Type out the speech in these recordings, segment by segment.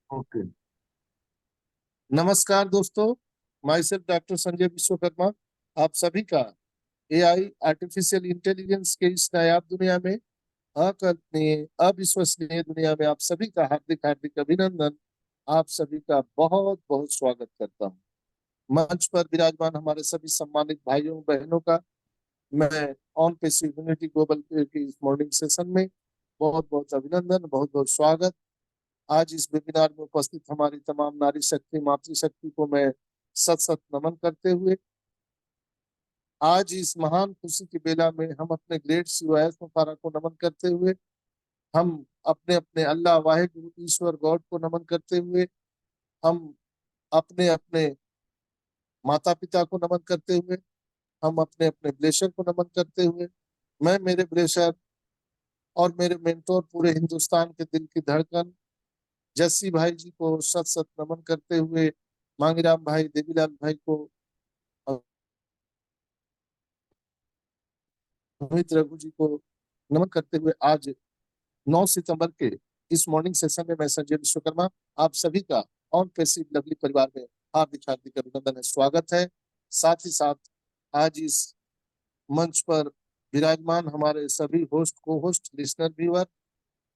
Okay. नमस्कार दोस्तों। My self doctor Sanjay Vishwakarma. आप सभी का एआई आर्टिफिशियल इंटेलिजेंस के इस नायाब दुनिया में, अकल्पनीय अविश्वसनीय दुनिया में आप सभी का हार्दिक हार्दिक अभिनंदन। आप सभी का बहुत बहुत स्वागत करता हूँ। मंच पर विराजमान हमारे सभी सम्मानित भाइयों बहनों का मैं ऑन पेस यूनिटी ग्लोबल की इस मॉर्निंग सेशन में बहुत बहुत अभिनंदन, बहुत बहुत स्वागत। आज इस वेबिनार में उपस्थित हमारी तमाम नारी शक्ति मातृशक्ति को मैं सत सत नमन करते हुए आज इस महान खुशी की बेला में हम अपने ग्रेट सीओएस मुबारक को नमन करते हुए, हम अपने अपने अल्लाह वाहिगुरु ईश्वर गॉड को नमन करते हुए, हम अपने अपने माता पिता को नमन करते हुए, हम अपने अपने ब्लेशर को नमन करते हुए, मैं मेरे ब्लेशर और मेरे मेंटोर पूरे हिंदुस्तान के दिल की धड़कन जस्सी भाई जी को सत सत नमन करते हुए, मांगीराम भाई देवीलाल भाई को, मोहित रघु जी को नमन करते हुए आज 9 सितंबर के इस मॉर्निंग सेशन में मैं संजय विश्वकर्मा आप सभी का ऑन पेसिव लवली परिवार में हार्दिक हार्दिक अभिनंदन है, स्वागत है। साथ ही साथ आज इस मंच पर विराजमान हमारे सभी होस्ट को होस्ट लिसनर व्यूअर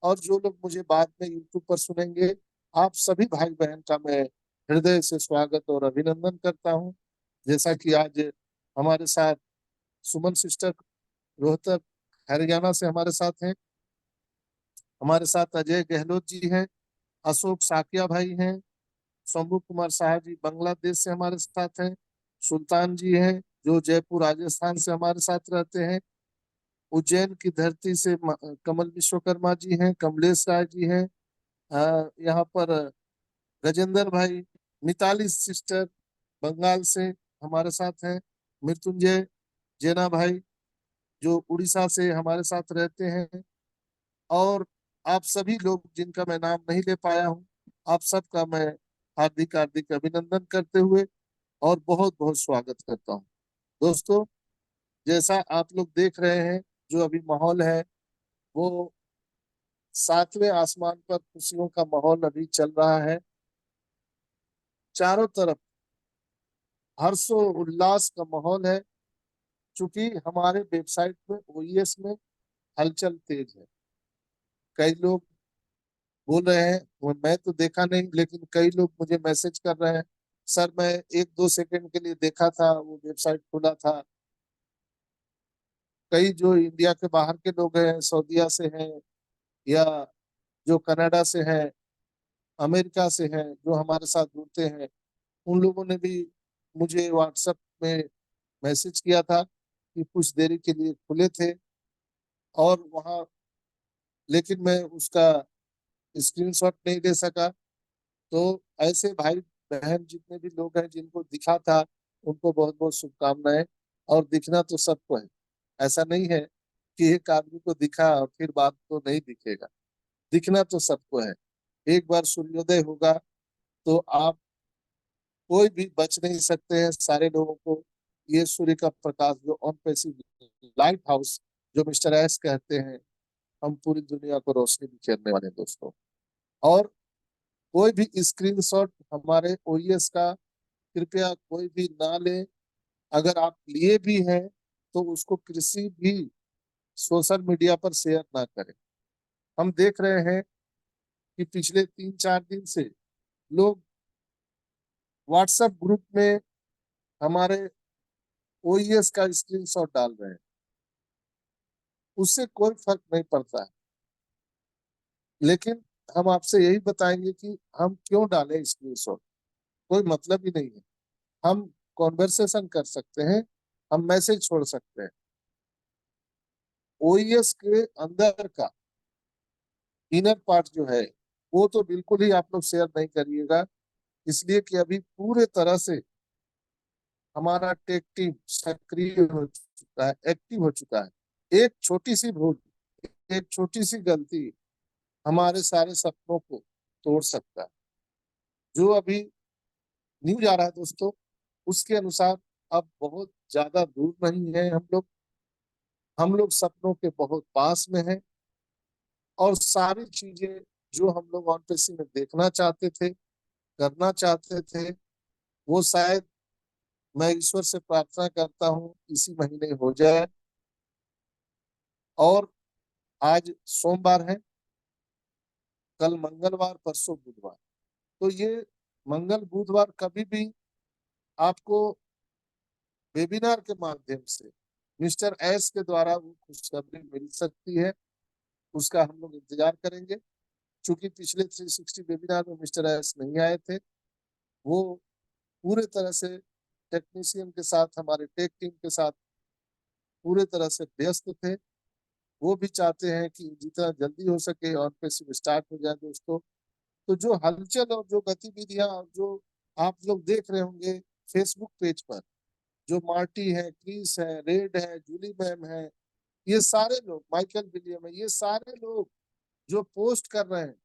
और जो लोग मुझे बाद में यूट्यूब पर सुनेंगे, आप सभी भाई बहन का मैं हृदय से स्वागत और अभिनंदन करता हूँ। जैसा कि आज हमारे साथ सुमन सिस्टर रोहतक हरियाणा से हमारे साथ हैं, हमारे साथ अजय गहलोत जी हैं, अशोक साकिया भाई हैं, शंभू कुमार शाह जी बांग्लादेश से हमारे साथ हैं, सुल्तान जी हैं जो जयपुर राजस्थान से हमारे साथ रहते हैं, उज्जैन की धरती से कमल विश्वकर्मा जी हैं, कमलेश राय जी हैं, यहाँ पर गजेंद्र भाई, मिताली सिस्टर बंगाल से हमारे साथ हैं, मृत्युंजय जेना भाई जो उड़ीसा से हमारे साथ रहते हैं, और आप सभी लोग जिनका मैं नाम नहीं ले पाया हूँ, आप सबका मैं हार्दिक हार्दिक अभिनंदन करते हुए और बहुत बहुत स्वागत करता हूँ। दोस्तों, जैसा आप लोग देख रहे हैं, जो अभी माहौल है वो सातवें आसमान पर खुशियों का माहौल अभी चल रहा है। चारों तरफ हर्षो उल्लास का माहौल है, चूंकि हमारे वेबसाइट में ओईएस में हलचल तेज है। कई लोग बोल रहे हैं, मैं तो देखा नहीं लेकिन कई लोग मुझे मैसेज कर रहे हैं, सर मैं 1-2 सेकंड के लिए देखा था, वो वेबसाइट खुला था। कई जो इंडिया के बाहर के लोग हैं, सऊदीया से हैं या जो कनाडा से हैं, अमेरिका से हैं, जो हमारे साथ जुड़ते हैं, उन लोगों ने भी मुझे व्हाट्सएप में मैसेज किया था कि कुछ देरी के लिए खुले थे और वहाँ, लेकिन मैं उसका स्क्रीनशॉट नहीं ले सका। तो ऐसे भाई बहन जितने भी लोग हैं जिनको दिखा था, उनको बहुत बहुत शुभकामनाएं। और दिखना तो सबको है, ऐसा नहीं है कि एक आदमी को दिखा और फिर बाद को नहीं दिखेगा। दिखना तो सबको है। एक बार सूर्योदय होगा तो आप कोई भी बच नहीं सकते हैं, सारे लोगों को ये सूर्य का प्रकाश जो ऑन पैसिव लाइट हाउस जो मिस्टर एस कहते हैं, हम पूरी दुनिया को रोशनी बिखेरने वाले हैं दोस्तों। और कोई भी स्क्रीनशॉट हमारे ओईएस का कृपया कोई भी ना ले। अगर आप लिए भी हैं तो उसको किसी भी सोशल मीडिया पर शेयर ना करें। हम देख रहे हैं कि पिछले 3-4 दिन से लोग व्हाट्सएप ग्रुप में हमारे ओईएस का स्क्रीनशॉट डाल रहे हैं, उससे कोई फर्क नहीं पड़ता है। लेकिन हम आपसे यही बताएंगे कि हम क्यों डालें स्क्रीनशॉट, कोई मतलब ही नहीं है। हम कॉन्वर्सेशन कर सकते हैं, हम मैसेज छोड़ सकते हैं। ओईएस के अंदर का इनर पार्ट जो है वो तो बिल्कुल ही आप लोग शेयर नहीं करिएगा, इसलिए कि अभी पूरे तरह से हमारा टेक टीम सक्रिय हो चुका है, एक्टिव हो चुका है। एक छोटी सी भूल, एक छोटी सी गलती हमारे सारे सपनों को तोड़ सकता है। जो अभी न्यूज आ रहा है दोस्तों, उसके अनुसार अब बहुत ज्यादा दूर नहीं है हम लोग सपनों के बहुत पास में हैं और सारी चीजें जो हम लोग ऑन पेसी में देखना चाहते थे, करना चाहते थे, वो शायद मैं ईश्वर से प्रार्थना करता हूँ इसी महीने हो जाए। और आज सोमवार है, कल मंगलवार, परसों बुधवार। तो ये मंगल बुधवार कभी भी आपको वेबिनार के माध्यम से मिस्टर एस के द्वारा वो खुशखबरी मिल सकती है। उसका हम लोग इंतजार करेंगे। चूंकि पिछले 360 वेबिनार में मिस्टर एस नहीं आए थे, वो पूरे तरह से टेक्नीशियन के साथ, हमारे टेक टीम के साथ पूरे तरह से व्यस्त थे। वो भी चाहते हैं कि जितना जल्दी हो सके ऑन पेसी स्टार्ट हो जाए दोस्तों। तो जो हलचल और जो गतिविधियां जो आप लोग देख रहे होंगे फेसबुक पेज पर, जो मार्टी है, क्रिस है, रेड है, जूली मैम है, ये सारे लोग, माइकल विलियम है, ये सारे लोग जो पोस्ट कर रहे हैं,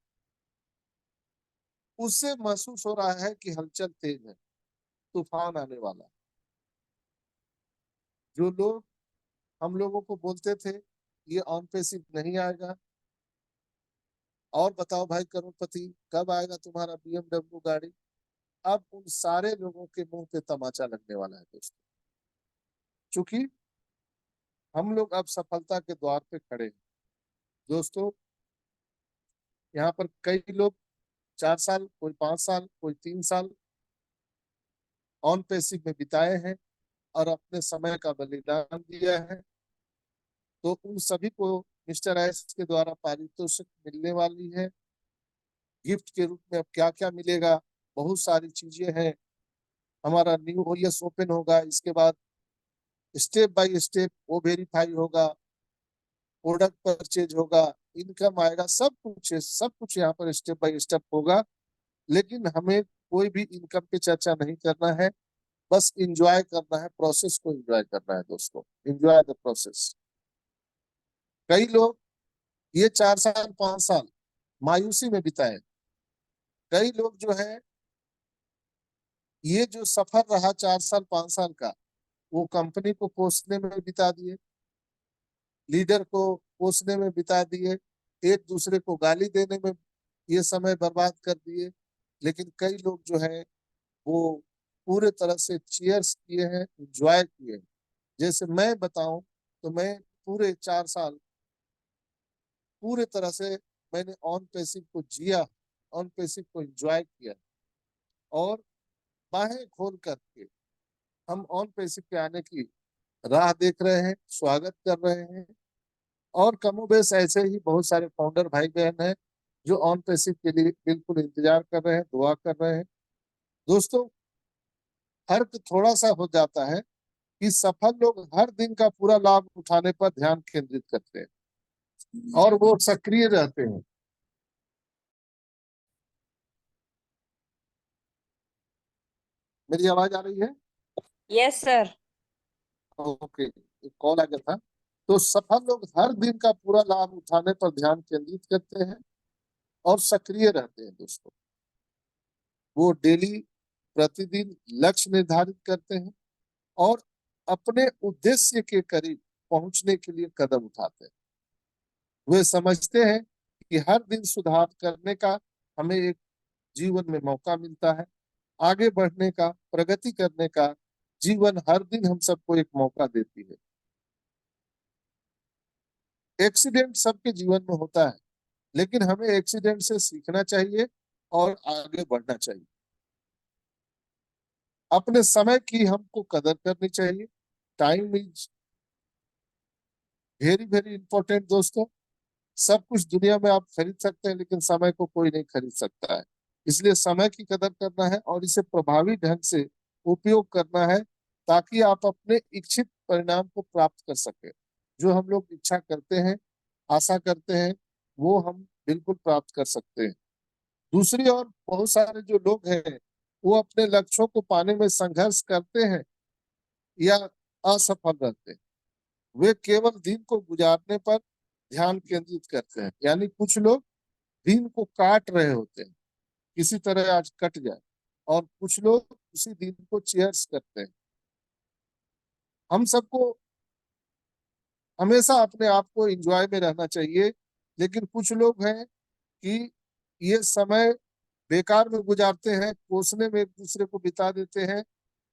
उससे महसूस हो रहा है कि हलचल तेज है, तूफान आने वाला है। जो लोग हम लोगों को बोलते थे ये ऑन पेसिव नहीं आएगा, और बताओ भाई करोड़पति कब आएगा तुम्हारा BMW गाड़ी, अब उन सारे लोगों के मुंह पे तमाचा लगने वाला है दोस्तों। क्योंकि हम लोग अब सफलता के द्वार पे खड़े हैं दोस्तों। यहाँ पर कई लोग 4 साल, कोई 5 साल, कोई 3 साल ऑन पेसिव में बिताए हैं और अपने समय का बलिदान दिया है। तो उन सभी को मिस्टर एस के द्वारा पारितोषिक मिलने वाली है। गिफ्ट के रूप में अब क्या क्या मिलेगा, बहुत सारी चीजें हैं। हमारा न्यू ओएस ओपन होगा, इसके बाद स्टेप बाय स्टेप वो वेरीफाई होगा, प्रोडक्ट परचेज होगा, इनकम आएगा, सब कुछ है, सब कुछ यहाँ पर स्टेप बाय स्टेप होगा। लेकिन हमें कोई भी इनकम पे चर्चा नहीं करना है, बस इंजॉय करना है, प्रोसेस को इंजॉय करना है दोस्तों। Enjoy the process. कई लोग ये 4 साल 5 साल मायूसी में बिताए। कई लोग जो है ये जो सफर रहा 4 साल 5 साल का, वो कंपनी को कोसने में बिता दिए, लीडर को कोसने में बिता दिए, एक दूसरे को गाली देने में ये समय बर्बाद कर दिए। लेकिन कई लोग जो है वो पूरे तरह से चीयर्स किए हैं, एंजॉय किए हैं। जैसे मैं बताऊं तो मैं पूरे 4 साल पूरे तरह से मैंने ऑन पेसिव को जिया, ऑन पेसिव को एंजॉय किया, और बाहें खोल करके हम ऑन पेसिव के आने की राह देख रहे हैं, स्वागत कर रहे हैं। और कमोबेश ऐसे ही बहुत सारे फाउंडर भाई बहन हैं जो ऑन पेसिव के लिए बिल्कुल इंतजार कर रहे हैं, दुआ कर रहे हैं दोस्तों। फर्क थोड़ा सा हो जाता है कि सफल लोग हर दिन का पूरा लाभ उठाने पर ध्यान केंद्रित करते हैं और वो सक्रिय रहते हैं। मेरी आवाज आ रही है? Yes sir. ओके, एक कॉल आ गया था। तो सफल लोग हर दिन का पूरा लाभ उठाने पर ध्यान केंद्रित करते हैं और सक्रिय रहते हैं दोस्तों। वो डेली, प्रतिदिन लक्ष्य निर्धारित करते हैं और अपने उद्देश्य के करीब पहुंचने के लिए कदम उठाते हैं। वे समझते हैं कि हर दिन सुधार करने का हमें एक जीवन में मौका मिलता है, आगे बढ़ने का, प्रगति करने का। जीवन हर दिन हम सबको एक मौका देती है। एक्सीडेंट सबके जीवन में होता है, लेकिन हमें एक्सीडेंट से सीखना चाहिए और आगे बढ़ना चाहिए। अपने समय की हमको कदर करनी चाहिए। Time is very very important दोस्तों। सब कुछ दुनिया में आप खरीद सकते हैं, लेकिन समय को कोई नहीं खरीद सकता है। इसलिए समय की कदर करना है और इसे प्रभावी ढंग से उपयोग करना है, ताकि आप अपने इच्छित परिणाम को प्राप्त कर सके। जो हम लोग इच्छा करते हैं, आशा करते हैं, वो हम बिल्कुल प्राप्त कर सकते हैं। दूसरी ओर बहुत सारे जो लोग हैं, वो अपने लक्ष्यों को पाने में संघर्ष करते हैं या असफल रहते हैं। वे केवल दिन को गुजारने पर ध्यान केंद्रित करते हैं। यानी कुछ लोग दिन को काट रहे होते हैं, किसी तरह आज कट जाए, और कुछ लोग उसी दिन को चेयर्स करते हैं। हम सबको हमेशा अपने आप को एंजॉय में रहना चाहिए। लेकिन कुछ लोग हैं कि ये समय बेकार में गुजारते हैं, कोसने में एक दूसरे को बिता देते हैं,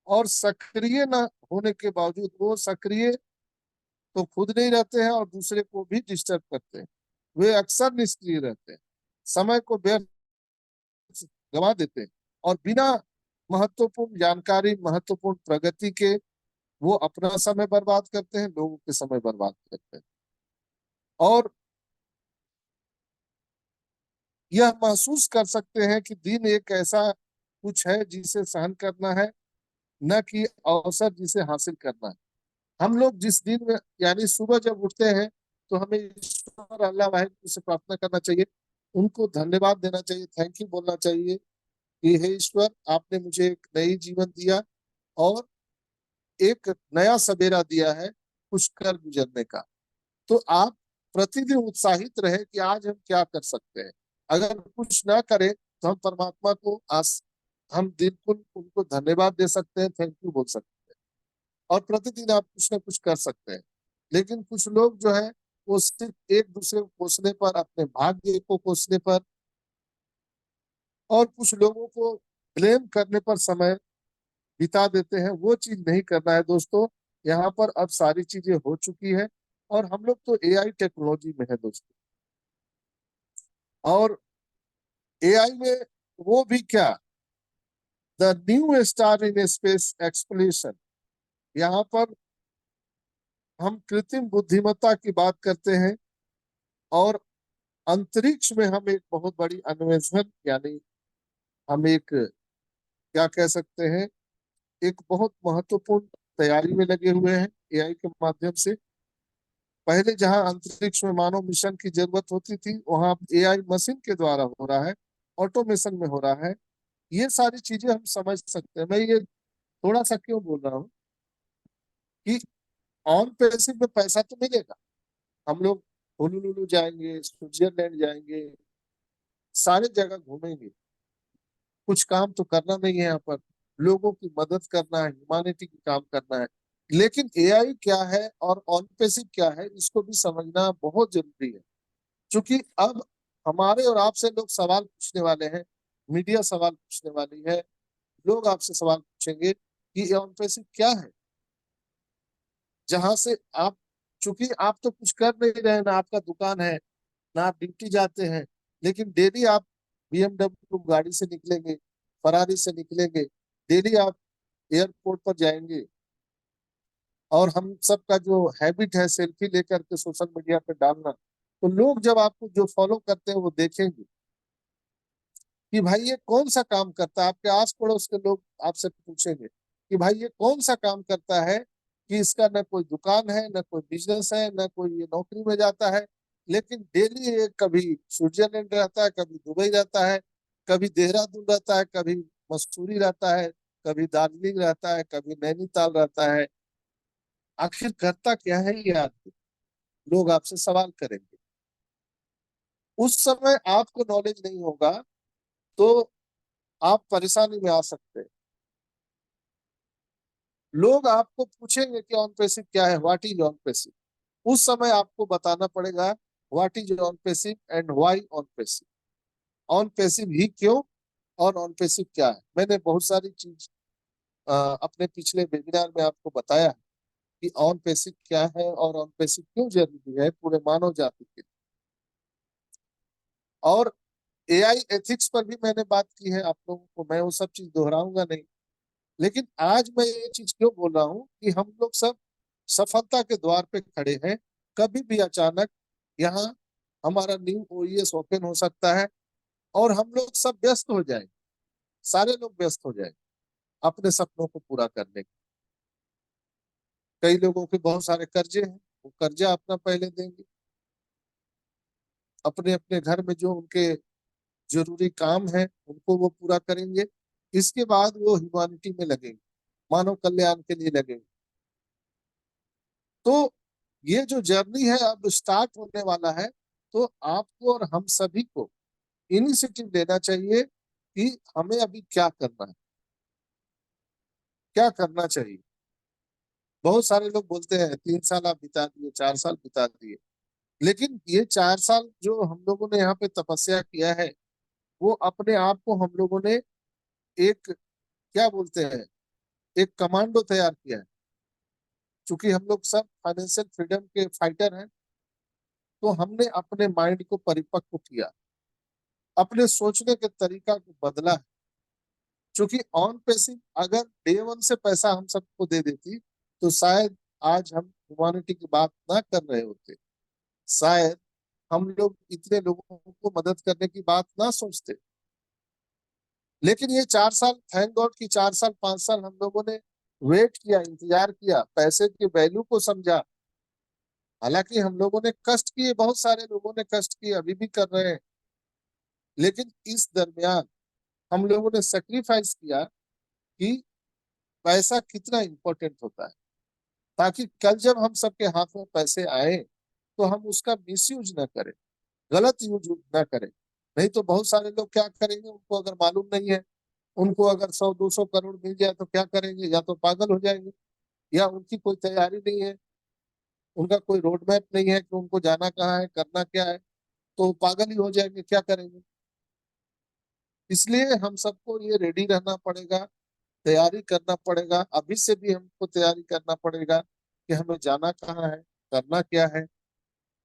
और सक्रिय न होने के बावजूद वो सक्रिय तो खुद नहीं रहते हैं और दूसरे को भी डिस्टर्ब करते हैं। वे अक्सर निष्क्रिय रहते हैं, समय को व्यर्थ गंवा देते हैं, और बिना महत्वपूर्ण जानकारी, महत्वपूर्ण प्रगति के वो अपना समय बर्बाद करते हैं, लोगों के समय बर्बाद करते हैं। और यह महसूस कर सकते हैं कि दिन एक ऐसा कुछ है जिसे सहन करना है, न कि अवसर जिसे हासिल करना है। हम लोग जिस दिन में, यानी सुबह जब उठते हैं, तो हमें ईश्वर अल्लाह वाहिगुरु से प्रार्थना करना चाहिए, उनको धन्यवाद देना चाहिए, थैंक यू बोलना चाहिए कि हे ईश्वर, आपने मुझे एक नई जीवन दिया और एक नया सवेरा दिया है कुछ कर गुजरने का। तो आप प्रतिदिन उत्साहित रहे कि आज हम क्या कर सकते हैं। अगर कुछ ना करें तो हम परमात्मा को हम बिल्कुल उनको धन्यवाद दे सकते हैं, थैंक यू बोल सकते हैं, और प्रतिदिन आप कुछ ना कुछ कर सकते हैं। लेकिन कुछ लोग जो है वो सिर्फ एक दूसरे को कोसने पर, अपने भाग्य को कोसने पर, और कुछ लोगों को ब्लेम करने पर समय बिता देते हैं। वो चीज नहीं करना है दोस्तों। यहाँ पर अब सारी चीजें हो चुकी है, और हम लोग तो एआई टेक्नोलॉजी में है दोस्तों। और एआई में वो भी क्या, the new star in space exploration, यहाँ पर हम कृत्रिम बुद्धिमत्ता की बात करते हैं, और अंतरिक्ष में हम एक बहुत बड़ी अन्वेषण, यानी हम एक क्या कह सकते हैं, एक बहुत महत्वपूर्ण तैयारी में लगे हुए हैं एआई के माध्यम से। पहले जहां अंतरिक्ष में मानव मिशन की जरूरत होती थी, वहां एआई मशीन के द्वारा हो रहा है, ऑटोमेशन में हो रहा है। ये सारी चीजें हम समझ सकते हैं। मैं ये थोड़ा सा क्यों बोल रहा हूँ कि ऑन पैसिव में पैसा तो मिलेगा, हम लोग होनोलुलु जाएंगे, स्विट्जरलैंड जाएंगे, सारे जगह घूमेंगे, कुछ काम तो करना नहीं है यहाँ पर, लोगों की मदद करना है, ह्यूमैनिटी की काम करना है। लेकिन एआई क्या है और ऑन पैसिव क्या है, इसको भी समझना बहुत जरूरी है। क्योंकि अब हमारे और आपसे लोग सवाल पूछने वाले हैं, मीडिया सवाल पूछने वाली है, लोग आपसे सवाल पूछेंगे कि ये ऑन पैसिव क्या है, जहां से आप, चूंकि आप तो कुछ कर नहीं रहे, ना आपका दुकान है, ना आप ड्यूटी जाते हैं, लेकिन डेली आप बीएमडब्ल्यू गाड़ी से निकलेंगे, फरारी से निकलेंगे, डेली आप एयरपोर्ट पर जाएंगे, और हम सबका जो हैबिट है सेल्फी लेकर के सोशल मीडिया पे डालना, तो लोग जब आपको जो फॉलो करते हैं वो देखेंगे कि भाई ये कौन सा काम करता है। आपके आस पड़ोस के लोग आपसे पूछेंगे कि भाई ये कौन सा काम करता है, कि इसका न कोई दुकान है, न कोई बिजनेस है, न कोई ये नौकरी में जाता है, लेकिन डेली ये कभी स्विट्जरलैंड रहता है, कभी दुबई रहता है, कभी देहरादून रहता है, कभी मसूरी रहता है, कभी दार्जिलिंग रहता है, कभी नैनीताल रहता है। आखिर करता क्या है ये आदमी, लोग आपसे सवाल करेंगे। उस समय आपको नॉलेज नहीं होगा तो आप परेशानी में आ सकते हैं। लोग आपको पूछेंगे कि ऑन पैसिव क्या है, व्हाट इज ऑन पैसिव। उस समय आपको बताना पड़ेगा what is on passive and why on passive. On passive ही क्यों, और ऑन पैसिव क्या है। मैंने बहुत सारी चीज अपने पिछले वेबिनार में आपको बताया है कि ऑन पैसिव क्या है और ऑन पैसिव क्यों जरूरी है पूरे मानव जाति के लिए। और एआई एथिक्स पर भी मैंने बात की है आप लोगों को, मैं वो सब चीज दोहराऊंगा नहीं। लेकिन आज मैं ये चीज क्यों बोल रहा हूँ कि हम लोग सब सफलता के द्वार पे खड़े हैं, कभी भी अचानक यहाँ हमारा न्यू ओईएस ओपन हो सकता है, और हम लोग सब व्यस्त हो जाएंगे, सारे लोग व्यस्त हो जाएंगे अपने सपनों को पूरा करने के। कई लोगों के बहुत सारे कर्जे हैं, वो कर्जा अपना पहले देंगे, अपने अपने घर में जो उनके जरूरी काम है उनको वो पूरा करेंगे। इसके बाद वो ह्यूमैनिटी में लगेंगे, मानव कल्याण के लिए लगेंगे। तो ये जो जर्नी है अब स्टार्ट होने वाला है, तो आपको और हम सभी को इनिशिएटिव लेना चाहिए कि हमें अभी क्या करना है, क्या करना चाहिए। बहुत सारे लोग बोलते हैं 3 साल आप बिता दिए, 4 साल बिता दिए, लेकिन ये 4 साल जो हम लोगों ने यहाँ पे तपस्या किया है, वो अपने आप को हम लोगों ने एक क्या बोलते हैं, एक कमांडो तैयार किया है। चूंकि हम लोग सब फाइनेंशियल फ्रीडम के फाइटर हैं, तो हमने अपने माइंड को परिपक्व किया, अपने सोचने के तरीका को बदला। क्योंकि ऑन पैसिव अगर डे वन से पैसा हम सबको दे देती, तो शायद आज हम ह्यूमैनिटी की बात ना कर रहे होते, शायद हम लोग इतने लोगों को मदद करने की बात ना सोचते। लेकिन ये 4 साल, थैंक गॉड कि 4 साल 5 साल हम लोगों ने वेट किया, इंतजार किया, पैसे की वैल्यू को समझा। हालांकि हम लोगों ने कष्ट किए, बहुत सारे लोगों ने कष्ट किए, अभी भी कर रहे हैं। लेकिन इस दरमियान हम लोगों ने सेक्रीफाइस किया कि पैसा कितना इंपॉर्टेंट होता है, ताकि कल जब हम सबके हाथ में पैसे आए तो हम उसका मिसयूज न करें, गलत यूज न करें। नहीं तो बहुत सारे लोग क्या करेंगे, उनको अगर मालूम नहीं है, उनको अगर 100-200 करोड़ मिल जाए तो क्या करेंगे, या तो पागल हो जाएंगे, या उनकी कोई तैयारी नहीं है, उनका कोई रोड मैप नहीं है कि उनको जाना कहाँ है, करना क्या है, तो पागल ही हो जाएंगे, क्या करेंगे। इसलिए हम सबको ये रेडी रहना पड़ेगा, तैयारी करना पड़ेगा, अभी से भी हमको तैयारी करना पड़ेगा कि हमें जाना कहाँ है, करना क्या है।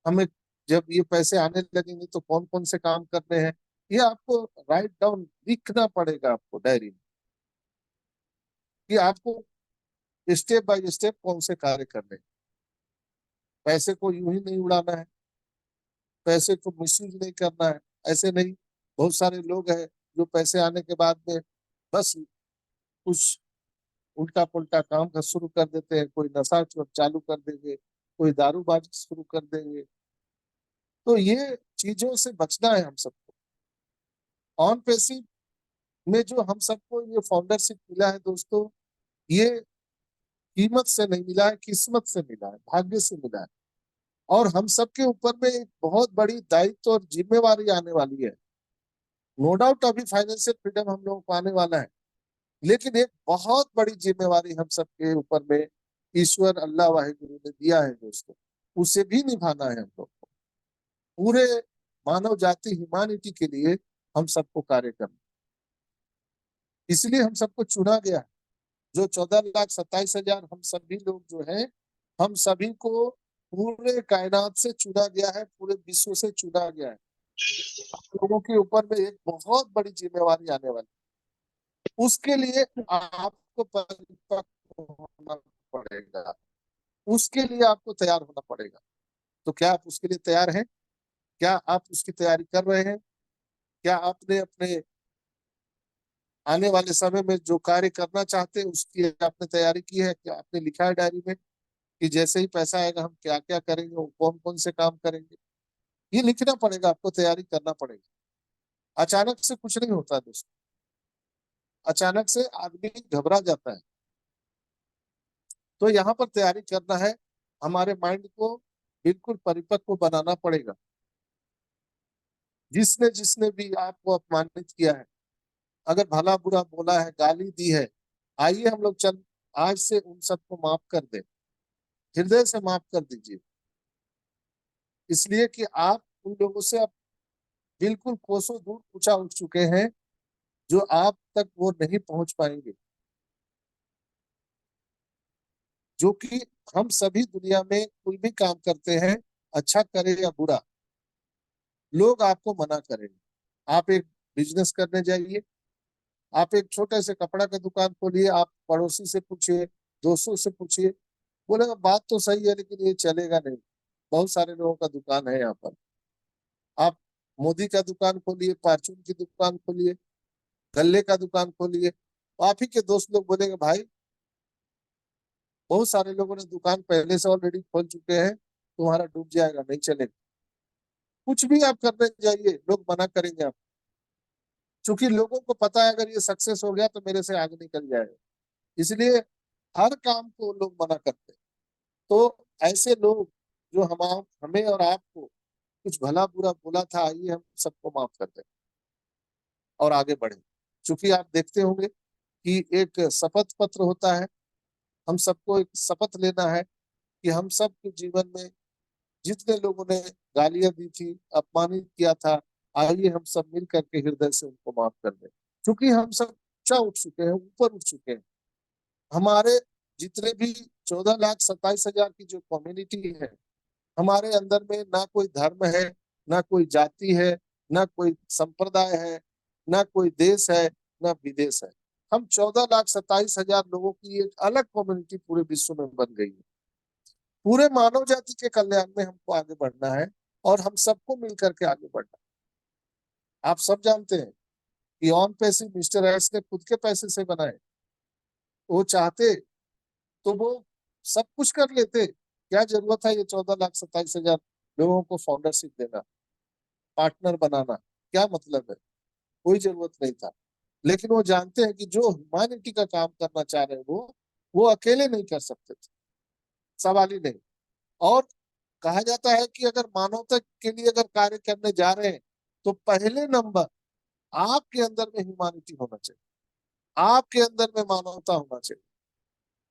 हमें जब ये पैसे आने लगेंगे तो कौन कौन से काम करने हैं, ये आपको राइट डाउन लिखना पड़ेगा, आपको डायरी में, कि आपको स्टेप बाय स्टेप कौन से कार्य करने हैं। पैसे को यूं ही नहीं उड़ाना है, पैसे को मिसयूज नहीं करना है, ऐसे नहीं। बहुत सारे लोग हैं जो पैसे आने के बाद में बस कुछ उल्टा पुल्टा काम का शुरू कर देते हैं, कोई नशा चालू कर देंगे, कोई दारूबाजी शुरू कर देंगे। तो ये चीजों से बचना है हम सबको। ऑन पेसिव में जो हम सबको ये फाउंडरशिप मिला है दोस्तों, ये कीमत से नहीं मिला है, किस्मत से मिला है, भाग्य से मिला है। और हम सबके ऊपर में एक बहुत बड़ी दायित्व और जिम्मेवारी आने वाली है। नो डाउट अभी फाइनेंशियल फ्रीडम हम लोगों को आने वाला है, लेकिन एक बहुत बड़ी जिम्मेवारी हम सबके ऊपर में ईश्वर अल्लाह वाहिगुरु ने दिया है दोस्तों, उसे भी निभाना है हम लोग को। पूरे मानव जाति ह्यूमैनिटी के लिए हम सबको कार्य करना, इसलिए हम सबको चुना गया है। जो 14,27,000 हम सभी लोग जो हैं, हम सभी को पूरे कायनात से चुना गया है, पूरे विश्व से चुना गया है। आप लोगों के ऊपर में एक बहुत बड़ी जिम्मेवारी आने वाली, उसके लिए आपको परिपक्व होना पड़ेगा, उसके लिए आपको तैयार होना पड़ेगा। तो क्या आप उसके लिए तैयार हैं? क्या आप उसकी तैयारी कर रहे हैं? क्या आपने अपने आने वाले समय में जो कार्य करना चाहते हैं उसकी आपने तैयारी की है? क्या आपने लिखा है डायरी में कि जैसे ही पैसा आएगा हम क्या क्या करेंगे, कौन कौन से काम करेंगे? ये लिखना पड़ेगा, आपको तैयारी करना पड़ेगा। अचानक से कुछ नहीं होता दोस्तों, अचानक से आदमी घबरा जाता है। तो यहाँ पर तैयारी करना है, हमारे माइंड को बिल्कुल परिपक्व बनाना पड़ेगा। जिसने जिसने भी आपको अपमानित किया है, अगर भला बुरा बोला है, गाली दी है, आइए हम लोग चल आज से उन सबको माफ कर दे, हृदय से माफ कर दीजिए। इसलिए कि आप उन लोगों से अब बिल्कुल कोसों दूर ऊंचा उठ चुके हैं, जो आप तक वो नहीं पहुंच पाएंगे। जो कि हम सभी दुनिया में कोई भी काम करते हैं, अच्छा करे या बुरा, लोग आपको मना करेंगे। आप एक बिजनेस करने जाइए, आप एक छोटे से कपड़ा का दुकान खोलिए, आप पड़ोसी से पूछिए, दोस्तों से पूछिए, बोलेगा बात तो सही है लेकिन ये चलेगा नहीं, बहुत सारे लोगों का दुकान है यहाँ पर। आप मोदी का दुकान खोलिए, फार्चून की दुकान खोलिए, गल्ले का दुकान खोलिए, तो आप ही के दोस्त लोग बोलेंगे भाई बहुत सारे लोगों ने दुकान पहले से ऑलरेडी खोल चुके हैं, तुम्हारा डूब जाएगा, नहीं चलेगा। कुछ भी आप करने जाइए, लोग मना करेंगे आप, क्योंकि लोगों को पता है अगर ये सक्सेस हो गया तो मेरे से आगे निकल जाएगा। इसलिए हर काम को लोग मना करते हैं। तो ऐसे लोग जो हमें और आपको कुछ भला बुरा बोला था, आइए हम सबको माफ कर दें और आगे बढ़े। क्योंकि आप देखते होंगे कि एक शपथ पत्र होता है, हम सबको एक शपथ लेना है कि हम सब के जीवन में जितने लोगों ने गालियां दी थी, अपमानित किया था, आइए हम सब मिल करके हृदय से उनको माफ कर दें, क्योंकि हम सब ऊंचा उठ चुके हैं, ऊपर उठ चुके हैं। हमारे जितने भी 14,27,000 की जो कम्युनिटी है, हमारे अंदर में ना कोई धर्म है, ना कोई जाति है, ना कोई संप्रदाय है, ना कोई देश है, ना विदेश है। हम 14,27,000 लोगों की एक अलग कम्युनिटी पूरे विश्व में बन गई है। पूरे मानव जाति के कल्याण में हमको आगे बढ़ना है और हम सबको मिलकर के आगे बढ़ना है। आप सब जानते हैं कि ऑन पैसिव मिस्टर एस ने खुद के पैसे से बनाए। वो चाहते तो वो सब कुछ कर लेते। क्या जरूरत है ये 14,27,000 लोगों को फाउंडरशिप देना, पार्टनर बनाना? क्या मतलब है? कोई जरूरत नहीं था। लेकिन वो जानते हैं कि जो ह्यूमैनिटी का काम करना चाह रहे हैं वो अकेले नहीं कर सकते थे, सवाल ही नहीं। और कहा जाता है कि अगर मानवता के लिए अगर कार्य करने जा रहे हैं तो पहले नंबर आपके अंदर में ह्यूमैनिटी होना चाहिए, आपके अंदर में मानवता होना चाहिए,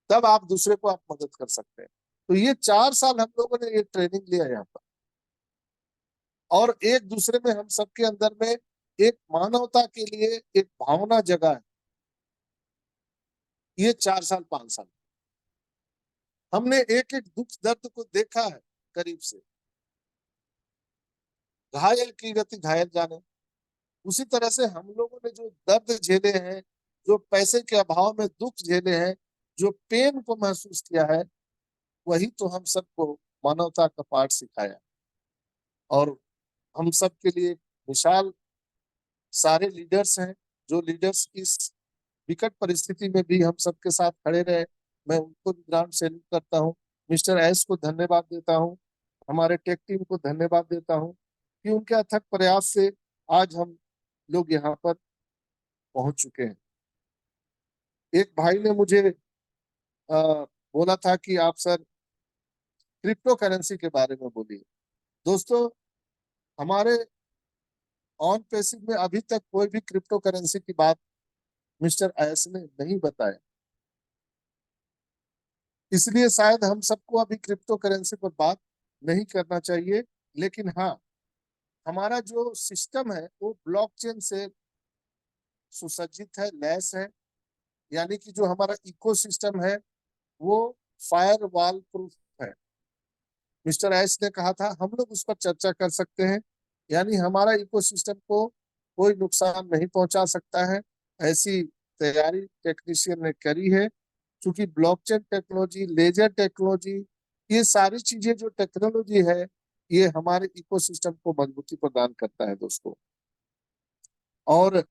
तब आप दूसरे को आप मदद कर सकते हैं। तो ये 4 साल हम लोगों ने ये ट्रेनिंग लिया यहाँ पर, और एक दूसरे में हम सबके अंदर में एक मानवता के लिए एक भावना जगा है। ये 4 साल 5 साल हमने एक एक दुख दर्द को देखा है करीब से। घायल की गति घायल जाने, उसी तरह से हम लोगों ने जो दर्द झेले हैं, जो पैसे के अभाव में दुख झेले हैं, जो पेन को महसूस किया है, वही तो हम सबको मानवता का पाठ सिखाया। और हम सब के लिए मिसाल सारे लीडर्स हैं, जो लीडर्स इस विकट परिस्थिति में भी हम सबके साथ खड़े रहे। मैं उनको भी ग्राउंड सैल्यूट करता हूँ। मिस्टर एस को धन्यवाद देता हूँ, हमारे टेक टीम को धन्यवाद देता हूँ कि उनके अथक प्रयास से आज हम लोग यहाँ पर पहुंच चुके हैं। एक भाई ने मुझे बोला था कि आप सर क्रिप्टो करेंसी के बारे में बोलिए। दोस्तों, हमारे ऑन पैसिव में अभी तक कोई भी क्रिप्टो करेंसी की बात मिस्टर एस ने नहीं बताया, इसलिए शायद हम सबको अभी क्रिप्टो करेंसी पर बात नहीं करना चाहिए। लेकिन हाँ, हमारा जो सिस्टम है वो ब्लॉकचेन से सुसज्जित है, लैस है। यानी कि जो हमारा इकोसिस्टम है वो फायरवॉल प्रूफ है। मिस्टर एस ने कहा था हम लोग उस पर चर्चा कर सकते हैं, यानी हमारा इकोसिस्टम को कोई नुकसान नहीं पहुंचा सकता है। ऐसी तैयारी टेक्नीशियन ने करी है। क्योंकि ब्लॉकचेन टेक्नोलॉजी, लेजर टेक्नोलॉजी, ये सारी चीजें जो टेक्नोलॉजी है, ये हमारे इकोसिस्टम को मजबूती प्रदान करता है दोस्तों। और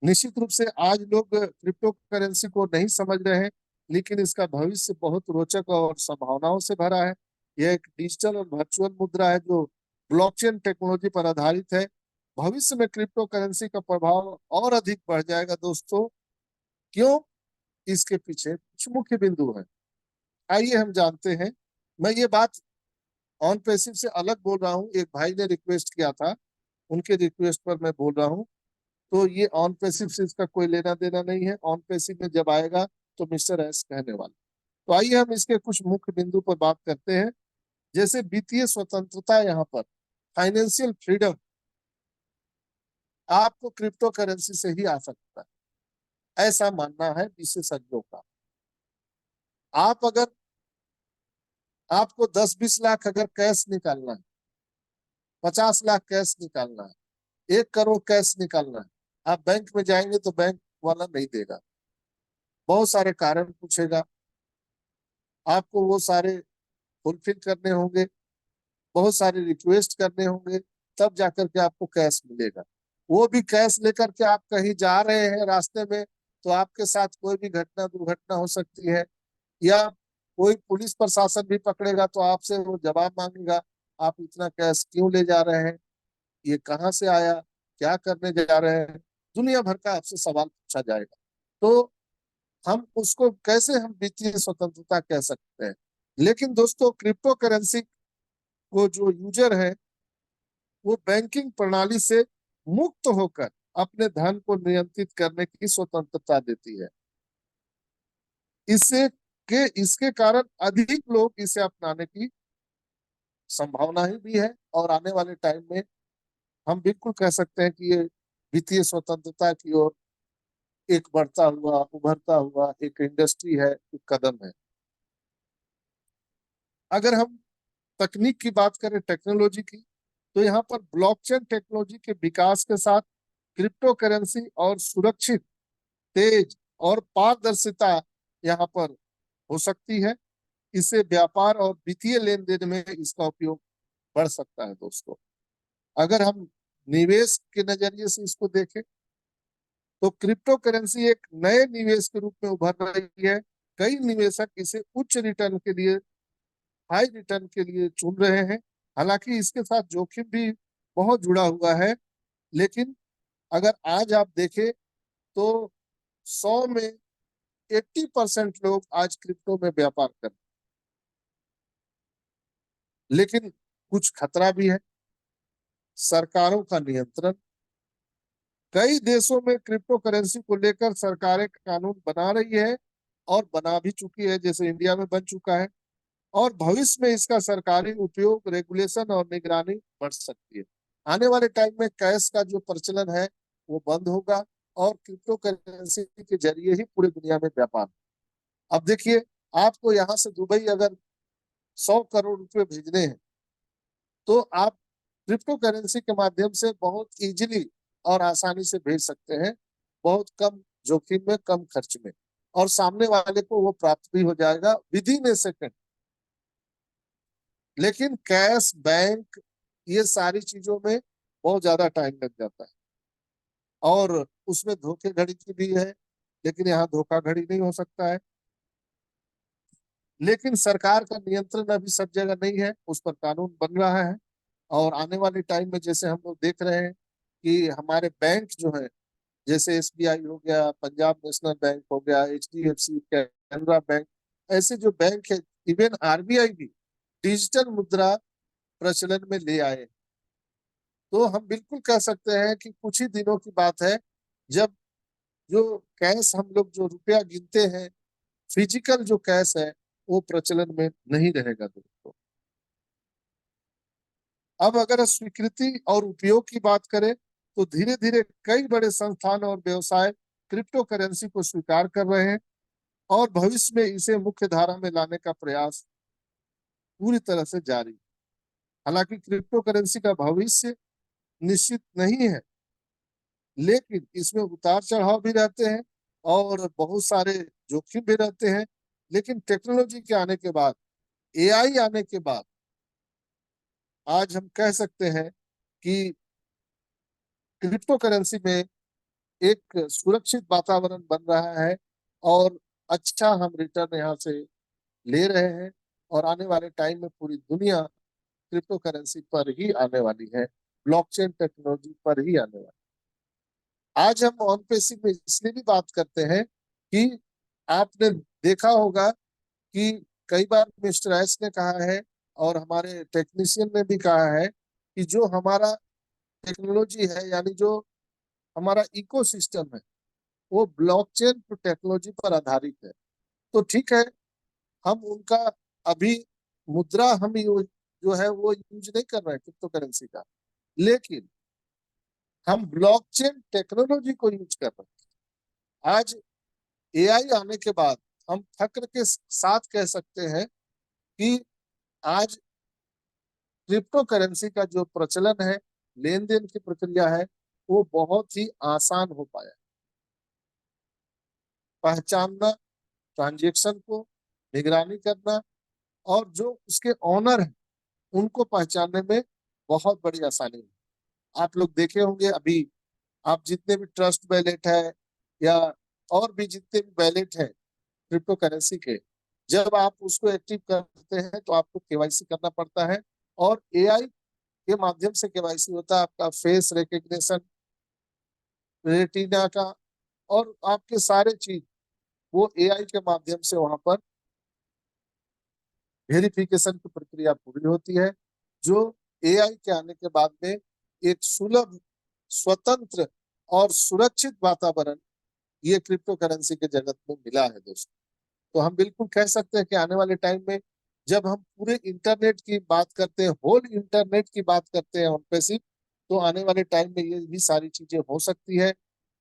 निश्चित रूप से आज लोग क्रिप्टो करेंसी को नहीं समझ रहे हैं, लेकिन इसका भविष्य बहुत रोचक और संभावनाओं से भरा है। यह एक डिजिटल और वर्चुअल मुद्रा है जो ब्लॉकचेन टेक्नोलॉजी पर आधारित है। भविष्य में क्रिप्टो करेंसी का प्रभाव और अधिक बढ़ जाएगा दोस्तों। क्यों? इसके पीछे कुछ मुख्य बिंदु है, आइए हम जानते हैं। मैं ये बात ऑन पैसिव से अलग बोल रहा हूँ, एक भाई ने रिक्वेस्ट किया था, उनके रिक्वेस्ट पर मैं बोल रहा हूँ। तो ये ऑन पैसिव से इसका कोई लेना देना नहीं है। ऑन पैसिव में जब आएगा तो मिस्टर एस कहने वाला। तो आइए हम इसके कुछ मुख्य बिंदु पर बात करते हैं। जैसे वित्तीय स्वतंत्रता, यहाँ पर फाइनेंशियल फ्रीडम आपको क्रिप्टो करेंसी से ही आ सकता है, ऐसा मानना है विशेषज्ञों का। आप अगर आपको 10-20 लाख अगर कैश निकालना है, 50 लाख कैश निकालना है, 1 करोड़ कैश निकालना है, आप बैंक में जाएंगे तो बैंक वाला नहीं देगा। बहुत सारे कारण पूछेगा, आपको वो सारे फुलफिल करने होंगे, बहुत सारे रिक्वेस्ट करने होंगे, तब जाकर के आपको कैश मिलेगा। वो भी कैश लेकर के आप कहीं जा रहे हैं रास्ते में, तो आपके साथ कोई भी घटना दुर्घटना हो सकती है, या कोई पुलिस प्रशासन भी पकड़ेगा तो आपसे वो जवाब मांगेगा, आप इतना कैश क्यों ले जा रहे हैं, ये कहाँ से आया, क्या करने जा रहे हैं, दुनिया भर का आपसे सवाल पूछा जाएगा। तो हम उसको कैसे हम वित्तीय स्वतंत्रता कह सकते हैं। लेकिन दोस्तों, क्रिप्टो करेंसी को जो यूजर है वो बैंकिंग प्रणाली से मुक्त होकर अपने धन को नियंत्रित करने की स्वतंत्रता देती है। इसके कारण अधिक लोग इसे अपनाने की संभावना ही भी है, और आने वाले टाइम में हम बिल्कुल कह सकते हैं कि ये वित्तीय स्वतंत्रता की ओर एक बढ़ता हुआ उभरता हुआ एक इंडस्ट्री है, एक कदम है। अगर हम तकनीक की बात करें, टेक्नोलॉजी की, तो यहाँ पर ब्लॉकचेन टेक्नोलॉजी के विकास के साथ क्रिप्टो करेंसी और सुरक्षित, तेज और पारदर्शिता यहाँ पर हो सकती है। इससे व्यापार और वित्तीय लेन देन में इसका उपयोग बढ़ सकता है दोस्तों। अगर हम निवेश के नजरिए से इसको देखें, तो क्रिप्टो करेंसी एक नए निवेश के रूप में उभर रही है। कई निवेशक इसे उच्च रिटर्न के लिए, हाई रिटर्न के लिए चुन रहे हैं। हालांकि इसके साथ जोखिम भी बहुत जुड़ा हुआ है, लेकिन अगर आज आप देखें तो 100 में 80% लोग आज क्रिप्टो में व्यापार कर रहे हैं। लेकिन कुछ खतरा भी है। सरकारों का नियंत्रण, कई देशों में क्रिप्टो करेंसी को लेकर सरकारें कानून बना रही है और बना भी चुकी है, जैसे इंडिया में बन चुका है। और भविष्य में इसका सरकारी उपयोग, रेगुलेशन और निगरानी बढ़ सकती है। आने वाले टाइम में कैश का जो प्रचलन है वो बंद होगा और क्रिप्टो करेंसी के जरिए ही पूरी दुनिया में व्यापार। अब देखिए, आपको यहाँ से दुबई अगर 100 करोड़ रुपए भेजने हैं, तो आप क्रिप्टो करेंसी के माध्यम से बहुत इजीली और आसानी से भेज सकते हैं, बहुत कम जोखिम में, कम खर्च में, और सामने वाले को वो प्राप्त भी हो जाएगा विद इन ए सेकेंड। लेकिन कैश, बैंक, ये सारी चीजों में बहुत ज्यादा टाइम लग जाता है और उसमें धोखेधड़ी की भी है, लेकिन यहाँ धोखाधड़ी नहीं हो सकता है। लेकिन सरकार का नियंत्रण अभी सब जगह नहीं है, उस पर कानून बन रहा है। और आने वाले टाइम में जैसे हम लोग देख रहे हैं कि हमारे बैंक जो है, जैसे एसबीआई हो गया, पंजाब नेशनल बैंक हो गया, एचडीएफसी, कैनरा बैंक, ऐसे जो बैंक है, इवन आरबीआई भी डिजिटल मुद्रा प्रचलन में ले आए। तो हम बिल्कुल कह सकते हैं कि कुछ ही दिनों की बात है जब जो कैश, हम लोग जो रुपया गिनते हैं, फिजिकल जो कैश है, वो प्रचलन में नहीं रहेगा दोस्तों। अब अगर स्वीकृति और उपयोग की बात करें, तो धीरे धीरे कई बड़े संस्थान और व्यवसाय क्रिप्टो करेंसी को स्वीकार कर रहे हैं और भविष्य में इसे मुख्य धारा में लाने का प्रयास पूरी तरह से जारी है। हालांकि क्रिप्टो करेंसी का भविष्य निश्चित नहीं है, लेकिन इसमें उतार चढ़ाव भी रहते हैं और बहुत सारे जोखिम भी रहते हैं। लेकिन टेक्नोलॉजी के आने के बाद, एआई आने के बाद, आज हम कह सकते हैं कि क्रिप्टो करेंसी में एक सुरक्षित वातावरण बन रहा है और अच्छा हम रिटर्न यहाँ से ले रहे हैं। और आने वाले टाइम में पूरी दुनिया क्रिप्टो करेंसी पर ही आने वाली है, ब्लॉकचेन टेक्नोलॉजी पर ही आने वाली है। आज हम ऑन पेसिंग में इसलिए भी बात करते हैं कि आपने देखा होगा कि कई बार मिस्टर एस ने कहा है और हमारे टेक्नीशियन ने भी कहा है कि जो हमारा टेक्नोलॉजी है, यानी जो हमारा इकोसिस्टम है, वो ब्लॉकचेन टेक्नोलॉजी पर आधारित है। तो ठीक है, हम उनका अभी मुद्रा हम जो है वो यूज नहीं कर रहे हैं क्रिप्टो करेंसी का, लेकिन हम ब्लॉकचेन टेक्नोलॉजी को यूज कर रहे हैं। आज एआई आने के बाद हम फक्र के साथ कह सकते हैं कि आज क्रिप्टो करेंसी का जो प्रचलन है, लेन देन की प्रक्रिया है, वो बहुत ही आसान हो पाया। पहचानना, ट्रांजेक्शन को निगरानी करना और जो उसके ऑनर है उनको पहचानने में बहुत बड़ी आसानी है। आप लोग देखे होंगे अभी, आप जितने भी ट्रस्ट वैलेट है या और भी जितने भी वैलेट है क्रिप्टो करेंसी के, जब आप उसको एक्टिव करते हैं तो आपको केवाईसी करना पड़ता है और एआई के माध्यम से केवाईसी होता है। आपका फेस रिकग्निशन, रेटिना का, और आपके सारे चीज वो एआई के माध्यम से वहां पर वेरिफिकेशन की प्रक्रिया पूरी होती है, जो एआई के आने के बाद में एक सुलभ, स्वतंत्र और सुरक्षित वातावरण ये क्रिप्टो करेंसी के जगत में मिला है दोस्तों। तो हम बिल्कुल कह सकते हैं कि आने वाले टाइम में जब हम पूरे इंटरनेट की बात करते हैं, होल इंटरनेट की बात करते हैं ऑन पेसिव, तो आने वाले टाइम में ये भी सारी चीजें हो सकती है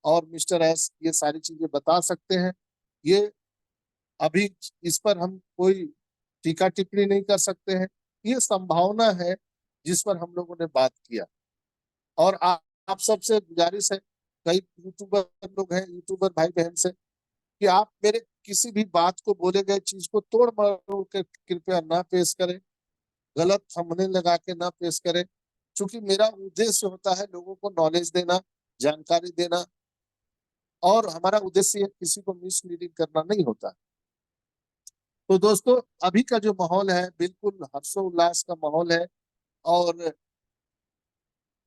और मिस्टर एस ये सारी चीजें बता सकते हैं। ये अभी इस पर हम कोई टीका टिप्पणी नहीं कर सकते हैं। ये संभावना है जिस पर हम लोगों ने बात किया। और आप सबसे गुजारिश है, कई यूट्यूबर लोग हैं, यूट्यूबर भाई बहन से, कि आप मेरे किसी भी बात को, बोले गए चीज को तोड़ मरोड़ के कृपया ना पेश करें, गलत थंबनेल लगा के ना पेश करें, क्योंकि मेरा उद्देश्य होता है लोगों को नॉलेज देना, जानकारी देना, और हमारा उद्देश्य किसी को मिसलीडिंग करना नहीं होता। तो दोस्तों, अभी का जो माहौल है बिल्कुल हर्षोल्लास का माहौल है। और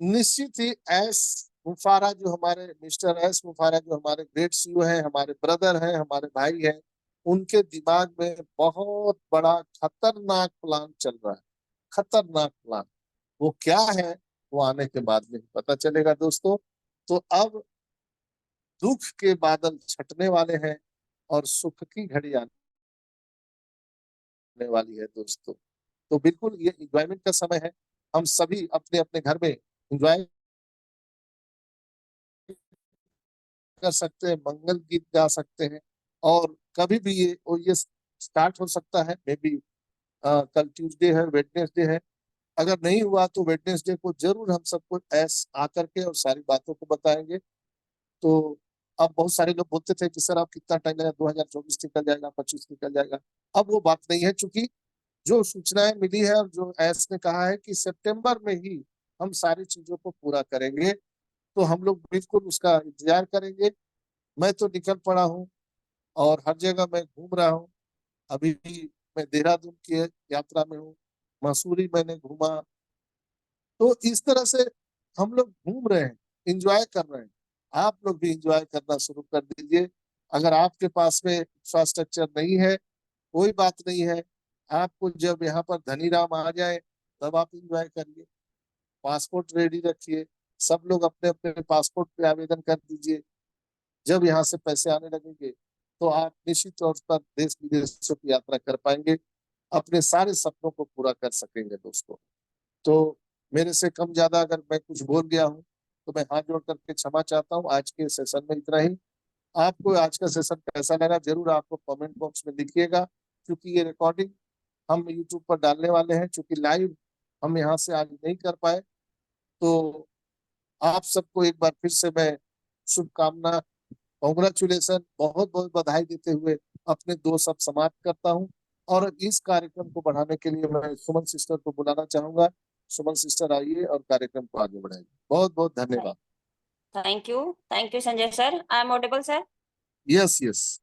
निश्चित ही एस मुफारा जो हमारे मिस्टर एस मुफारा जो हमारे ग्रेट सीईओ हैं, हमारे ब्रदर हैं, हमारे भाई हैं, उनके दिमाग में बहुत बड़ा खतरनाक प्लान चल रहा है। खतरनाक प्लान वो क्या है, वो आने के बाद में पता चलेगा दोस्तों। तो अब दुख के बादल छटने वाले हैं और सुख की घड़ी आने वाली है दोस्तों। तो बिल्कुल ये एंजॉयमेंट का समय है। हम सभी अपने अपने घर में एंजॉय कर सकते हैं, मंगल गीत गा सकते हैं, और कभी भी ये स्टार्ट हो सकता है। मे बी कल ट्यूसडे है, वेडनेसडे है। अगर नहीं हुआ तो वेडनेसडे को जरूर हम सबको ऐस आकर के और सारी बातों को बताएंगे। तो अब बहुत सारे लोग बोलते थे कि सर आप कितना टाइम लगा, 2024 निकल जाएगा, 25 निकल जाएगा। अब वो बात नहीं है, चूंकि जो सूचनाएं मिली है और जो एस ने कहा है कि सितंबर में ही हम सारी चीजों को पूरा करेंगे, तो हम लोग बिल्कुल उसका इंतजार करेंगे। मैं तो निकल पड़ा हूँ और हर जगह मैं घूम रहा हूँ। अभी भी मैं देहरादून की यात्रा में हूँ, मसूरी मैंने घूमा। तो इस तरह से हम लोग घूम रहे हैं, इंजॉय कर रहे हैं। आप लोग भी इंजॉय करना शुरू कर दीजिए। अगर आपके पास में इंफ्रास्ट्रक्चर नहीं है, कोई बात नहीं है। आपको जब यहाँ पर धनीराम आ जाए तब आप इंजॉय करिए। पासपोर्ट रेडी रखिए, सब लोग अपने अपने पासपोर्ट पे आवेदन कर दीजिए। जब यहाँ से पैसे आने लगेंगे तो आप निश्चित तौर पर देश विदेशों की यात्रा कर पाएंगे, अपने सारे सपनों को पूरा कर सकेंगे दोस्तों। तो मेरे से कम ज्यादा अगर मैं कुछ बोल गया हूँ तो मैं हाथ जोड़ करके क्षमा चाहता हूँ। आज के सेशन में इतना ही। आपको आज का सेशन कैसा लगा जरूर आपको कमेंट बॉक्स में लिखिएगा, क्योंकि ये रिकॉर्डिंग हम यूट्यूब पर डालने वाले हैं। क्योंकि लाइव हम यहाँ से आज नहीं कर पाए, तो आप सबको एक बार फिर से मैं शुभकामना, कॉन्ग्रेचुलेसन, बहुत बहुत बधाई देते हुए अपने दो शब्द समाप्त करता हूँ। और इस कार्यक्रम को बढ़ाने के लिए मैं सुमन सिस्टर को बुलाना चाहूंगा। सुमन सिस्टर आइए और कार्यक्रम को आगे बढ़ाइए। बहुत बहुत धन्यवाद। Thank you Sanjay sir. I am audible sir? Yes yes.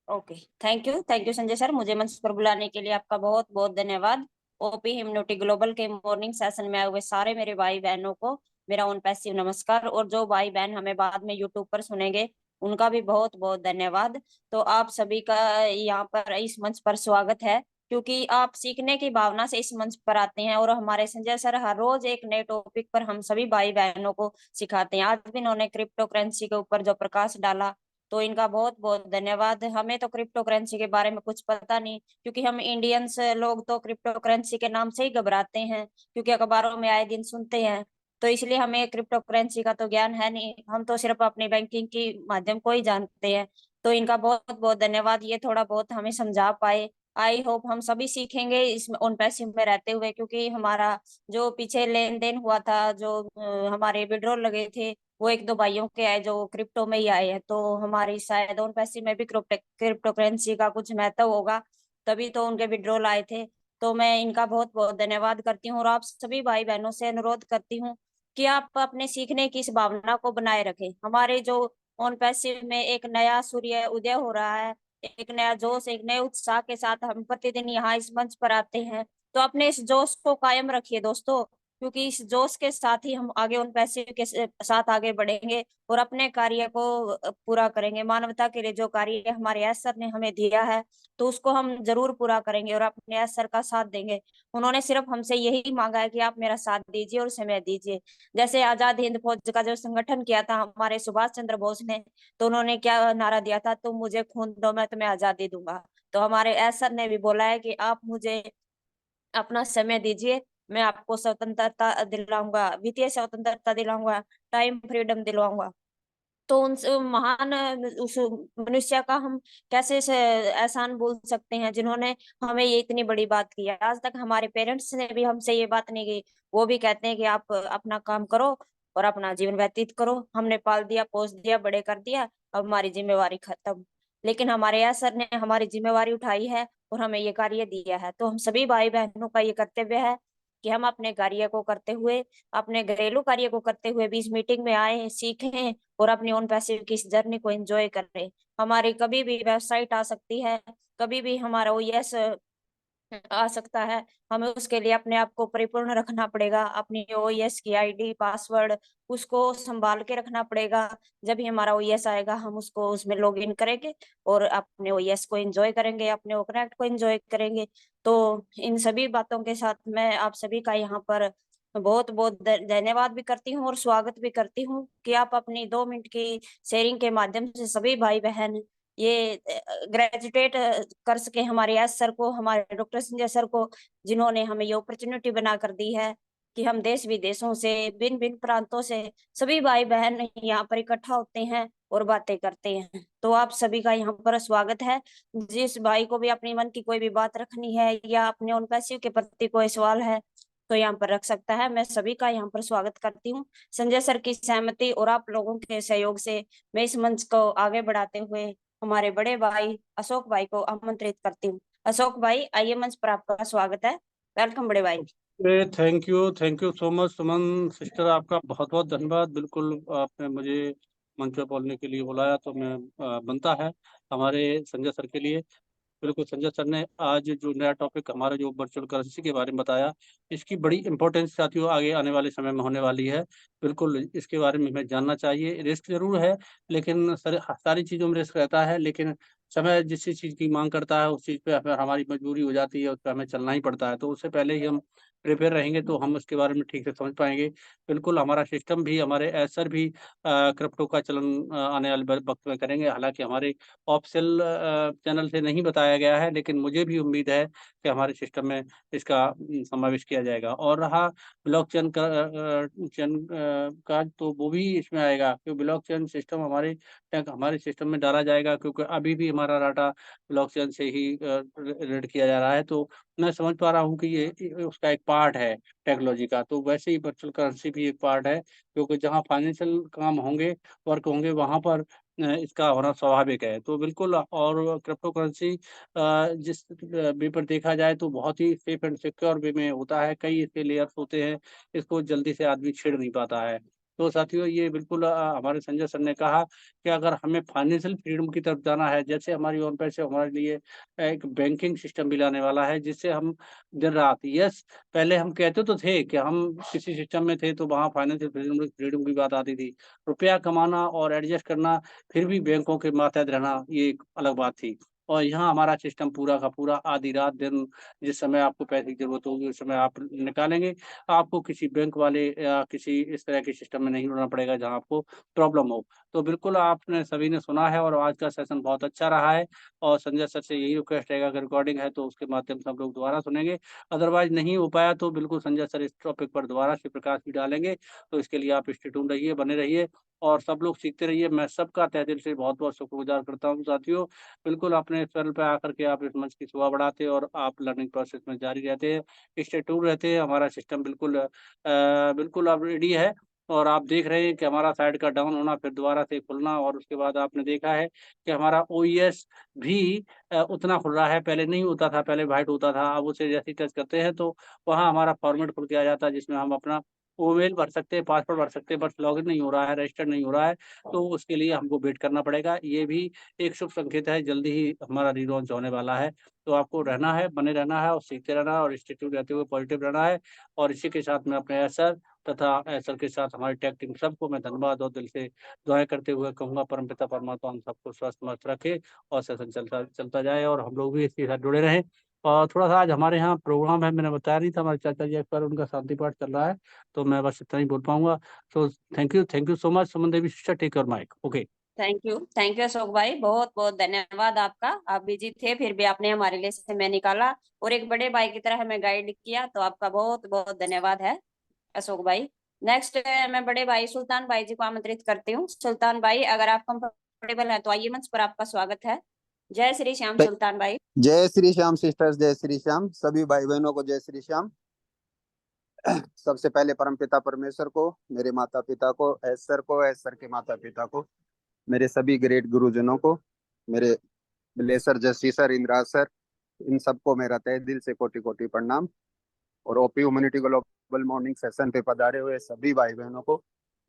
Okay, thank you Sanjay sir. मुझे मंच पर बुलाने के लिए आपका बहुत बहुत धन्यवाद। ओपी हिम्नोटी ग्लोबल के मॉर्निंग सेशन में आए हुए सारे मेरे भाई बहनों को मेरा ऑन पैसिव नमस्कार, और जो भाई बहन हमें बाद में यूट्यूब पर सुनेंगे उनका भी बहुत बहुत धन्यवाद। तो आप सभी का यहाँ पर इस मंच पर स्वागत है, क्योंकि आप सीखने की भावना से इस मंच पर आते हैं, और हमारे संजय सर हर रोज एक नए टॉपिक पर हम सभी भाई बहनों को सिखाते हैं। आज भी इन्होंने क्रिप्टो करेंसी के ऊपर जो प्रकाश डाला, तो इनका बहुत बहुत धन्यवाद। हमें तो क्रिप्टो करेंसी के बारे में कुछ पता नहीं, क्योंकि हम इंडियंस लोग तो क्रिप्टो करेंसी के नाम से ही घबराते हैं, क्योंकि अखबारों में आए दिन सुनते हैं। तो इसलिए हमें क्रिप्टो करेंसी का तो ज्ञान है नहीं, हम तो सिर्फ अपने बैंकिंग की माध्यम को ही जानते हैं। तो इनका बहुत बहुत धन्यवाद, ये थोड़ा बहुत हमें समझा पाए। आई होप हम सभी सीखेंगे इसमें ऑन पैसिव में रहते हुए, क्योंकि हमारा जो पीछे लेन देन हुआ था, जो हमारे विड्रॉल लगे थे, वो एक दो भाइयों के आए जो क्रिप्टो में ही आए हैं। तो हमारी शायद उन पैसे में भी क्रिप्टो करेंसी का कुछ महत्व होगा, तभी तो उनके विड्रॉल आए थे। तो मैं इनका बहुत बहुत धन्यवाद करती हूँ, और आप सभी भाई बहनों से अनुरोध करती हूँ कि आप अपने सीखने की इस भावना को बनाए रखें। हमारे जो ऑन पैसिव में एक नया सूर्य उदय हो रहा है, एक नया जोश, एक नए उत्साह के साथ हम प्रतिदिन यहाँ इस मंच पर आते हैं। तो अपने इस जोश को कायम रखिए दोस्तों, क्योंकि इस जोश के साथ ही हम आगे उन पैसे के साथ आगे बढ़ेंगे और अपने कार्य को पूरा करेंगे। मानवता के लिए जो कार्य हमारे यस सर ने हमें दिया है, तो उसको हम जरूर पूरा करेंगे और अपने यस सर का साथ देंगे। उन्होंने सिर्फ हमसे यही मांगा है कि आप मेरा साथ दीजिए और समय दीजिए। जैसे आजाद हिंद फौज का जो संगठन किया था हमारे सुभाष चंद्र बोस ने, तो उन्होंने क्या नारा दिया था? तुम मुझे खून दो, मैं तुम्हें आजादी दूंगा। तो हमारे यस सर ने भी बोला है कि आप मुझे अपना समय दीजिए, मैं आपको स्वतंत्रता दिलाऊंगा, वित्तीय स्वतंत्रता दिलाऊंगा, टाइम फ्रीडम दिलवाऊंगा। तो उन महान उस मनुष्य का हम कैसे से एहसान बोल सकते हैं, जिन्होंने हमें ये इतनी बड़ी बात की है। आज तक हमारे पेरेंट्स ने भी हमसे ये बात नहीं की। वो भी कहते हैं कि आप अपना काम करो और अपना जीवन व्यतीत करो, हमने पाल दिया, पोस दिया, बड़े कर दिया, अब हमारी जिम्मेवारी खत्म। लेकिन हमारे यहाँ सर ने हमारी जिम्मेवारी उठाई है और हमें ये कार्य दिया है। तो हम सभी भाई बहनों का ये कर्तव्य है कि हम अपने कार्य को करते हुए, अपने घरेलू कार्य को करते हुए भी इस मीटिंग में आए, सीखें और अपनी ओन पैसे की इस जर्नी को एंजॉय करें। हमारी कभी भी वेबसाइट आ सकती है, कभी भी हमारा ओएस आ सकता है। हमें उसके लिए अपने आप को परिपूर्ण रखना पड़ेगा, अपनी ओएस की आईडी पासवर्ड उसको संभाल के रखना पड़ेगा। जब भी हमारा ओएस आएगा हम उसको उसमें लॉग इन करेंगे और अपने ओएस को एंजॉय करेंगे, अपने ओकनेक्ट को एंजॉय करेंगे। तो इन सभी बातों के साथ मैं आप सभी का यहाँ पर बहुत बहुत धन्यवाद भी करती हूँ और स्वागत भी करती हूँ कि आप अपनी 2 मिनट की शेयरिंग के माध्यम से सभी भाई बहन ये ग्रेजुएट कर सके, हमारे एस सर को, हमारे डॉक्टर संजय सर को, जिन्होंने हमें ये अपॉर्चुनिटी बना कर दी है कि हम देश विदेशों से, भिन्न भिन्न प्रांतों से सभी भाई बहन यहाँ पर इकट्ठा होते हैं और बातें करते हैं। तो आप सभी का यहाँ पर स्वागत है। जिस भाई को भी अपनी मन की कोई भी बात रखनी है या अपने उन पैसे के प्रति कोई सवाल है तो यहाँ पर रख सकता है। मैं सभी का यहाँ पर स्वागत करती हूँ। संजय सर की सहमति और आप लोगों के सहयोग से मैं इस मंच को आगे बढ़ाते हुए हमारे बड़े भाई अशोक भाई को आमंत्रित करती हूँ। अशोक भाई आइए, मंच पर आपका स्वागत है। वेलकम बड़े भाई। Thank you so much Suman sister, आपका बहुत बहुत धन्यवाद। बिल्कुल आपने मुझे मंच पर बोलने के लिए बुलाया तो मैं बनता है हमारे संजय सर के लिए। बिल्कुल संजय सर ने आज जो नया टॉपिक हमारा जो वर्चुअल करेंसी के बारे में बताया, इसकी बड़ी इंपॉर्टेंस साथियों आगे आने वाले समय में होने वाली है। बिल्कुल इसके बारे में हमें जानना चाहिए। रिस्क जरूर है, लेकिन सारी चीज़ों में रिस्क रहता है, लेकिन समय जिस चीज़ की मांग करता है उस चीज़ पे हमारी मजबूरी हो जाती है, उस पर हमें चलना ही पड़ता है। तो उससे पहले ही हम प्रिपेयर रहेंगे तो हम उसके बारे में ठीक से समझ पाएंगे। बिल्कुल हमारा सिस्टम भी, हमारे एसर भी क्रिप्टो का चलन आने वाले वक्त में करेंगे। हालांकि हमारे ऑफिशियल चैनल से नहीं बताया गया है, लेकिन मुझे भी उम्मीद है कि हमारे सिस्टम में इसका समावेश किया जाएगा। और रहा ब्लॉकचेन का तो वो भी इसमें आएगा, क्योंकि ब्लॉकचेन सिस्टम हमारे सिस्टम में डाला जाएगा, क्योंकि अभी भी हमारा डाटा ब्लॉकचेन से ही रीड किया जा रहा है। तो मैं समझ पा रहा हूँ कि ये उसका एक पार्ट है टेक्नोलॉजी का। तो वैसे ही वर्चुअल करेंसी भी एक पार्ट है, क्योंकि जहाँ फाइनेंशियल काम होंगे, वर्क होंगे, वहाँ पर इसका होना स्वाभाविक है। तो बिल्कुल, और क्रिप्टो करेंसी जिस वे पर देखा जाए तो बहुत ही सेफ एंड सिक्योर वे में होता है। कई इसके लेयर्स होते हैं, इसको जल्दी से आदमी छेड़ नहीं पाता है। तो साथियों, ये बिल्कुल हमारे संजय सर ने कहा कि अगर हमें फाइनेंशियल फ्रीडम की तरफ जाना है, जैसे हमारी ओन पैसे हमारे लिए एक बैंकिंग सिस्टम भी लाने वाला है, जिससे हम दिन रात, यस, पहले हम कहते तो थे कि हम किसी सिस्टम में थे तो वहाँ फाइनेंशियल फ्रीडम फ्रीडम की बात आती थी। रुपया कमाना और एडजस्ट करना, फिर भी बैंकों के मातहत रहना, ये एक अलग बात थी। और यहाँ हमारा सिस्टम पूरा का पूरा आधी रात दिन, जिस समय आपको पैसे की जरूरत होगी उस समय आप निकालेंगे। आपको किसी बैंक वाले या किसी इस तरह के सिस्टम में नहीं जुड़ना पड़ेगा जहाँ आपको प्रॉब्लम हो। तो बिल्कुल आपने सभी ने सुना है और आज का सेशन बहुत अच्छा रहा है। और संजय सर से यही रिक्वेस्ट रहेगा, अगर रिकॉर्डिंग है तो उसके माध्यम से हम लोग दोबारा सुनेंगे। अदरवाइज नहीं हो पाया तो बिल्कुल संजय सर इस टॉपिक पर दोबारा से प्रकाश भी डालेंगे। तो इसके लिए आप स्टे ट्यून रहिए, बने रहिए और सब लोग सीखते रहिए। मैं सबका तहे दिल से बहुत-बहुत शुक्रगुजार करता हूँ साथियों। बिल्कुल अपने चैनल पे आकर के आप इस मंच की शोभा बढ़ाते हैं और आप लर्निंग प्रोसेस में जारी रहते हैं, स्टे ट्यून रहते हैं। हमारा सिस्टम बिल्कुल अब रेडी है और आप देख रहे हैं कि हमारा साइड का डाउन होना, फिर दोबारा से खुलना, और उसके बाद आपने देखा है कि हमारा ओईएस भी उतना खुल रहा है। पहले नहीं होता था, पहले व्हाइट होता था। अब उसे जैसे ही टच करते हैं तो वहाँ हमारा फॉर्मेट खुल के आ जाता है, जिसमें हम अपना ईमेल भर सकते हैं, पासवर्ड भर सकते हैं, बस लॉगिन नहीं हो रहा है, रजिस्टर नहीं हो रहा है। तो उसके लिए हमको वेट करना पड़ेगा। ये भी एक शुभ संकेत है, जल्दी ही हमारा रीलॉन्च होने वाला है। तो आपको रहना है, बने रहना है और सीखते रहना है और इंस्टीट्यूट रहते हुए पॉजिटिव रहना है। और इसी के साथ मैं अपने एसर तथा एसर के साथ हमारी टेक टीम सबको मैं धन्यवाद और दिल से दुआएं करते हुए कहूँगा, परमपिता परमात्मा हम सबको स्वस्थ मस्त रखे और सेशन चलता चलता जाए और हम लोग भी इसके साथ जुड़े रहें। और थोड़ा-सा आज हमारे यहाँ प्रोग्राम है, मैंने बताया नहीं था, हमारे चाचा जी एक बार उनका शांति पाठ चल रहा है, तो मैं बस इतना ही बोल पाऊँगा। So thank you so much. Suman Devi sister, take your mic. Okay. Thank you Ashok भाई, बहुत बहुत धन्यवाद आपका। आप बिजी थे फिर भी आपने हमारे लिए समय निकाला और एक बड़े भाई की तरह हमें गाइड किया, तो आपका बहुत बहुत धन्यवाद है अशोक भाई। नेक्स्ट मैं बड़े भाई सुल्तान भाई जी को आमंत्रित करती हूँ। सुल्तान भाई अगर आप कंफर्टेबल हैं तो आइए, मंच पर आपका स्वागत है। जय श्री श्याम सुल्तान भाई। जय श्री श्याम सिस्टर्स, जय श्री श्याम सभी भाई बहनों को, जय श्री श्याम। सबसे पहले परमपिता परमेश्वर को, मेरे माता पिता को, एस सर को, एस सर के माता पिता को, मेरे सभी ग्रेट गुरुजनों को, मेरे ब्लेसर जस्सी सर, इंद्राज सर, इन सबको मेरा तहे दिल से कोटि कोटि प्रणाम। और OP humanity global morning session पे पधारे हुए सभी भाई बहनों को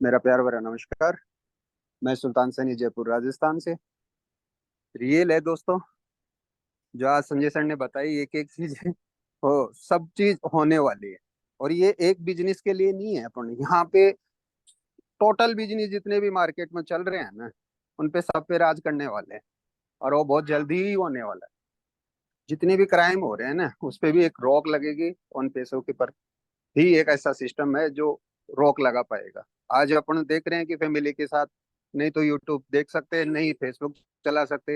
मेरा प्यार भरा नमस्कार। मैं सुल्तान सैनी, जयपुर राजस्थान से। रियल है दोस्तों, जो आज संजय सर ने बताई एक एक चीज हो, सब चीज होने वाली है। और ये एक बिजनेस के लिए नहीं है, अपन यहाँ पे टोटल बिजनेस जितने भी मार्केट में चल रहे हैं ना, उन पे सब पे राज करने वाले हैं। और वो बहुत जल्दी ही होने वाला है। जितने भी क्राइम हो रहे हैं ना, उस पे भी एक रोक लगेगी। उन पैसों के पर ही एक ऐसा सिस्टम है जो रोक लगा पाएगा। आज अपन देख रहे हैं कि फैमिली के साथ नहीं तो यूट्यूब देख सकते हैं, नहीं फेसबुक चला सकते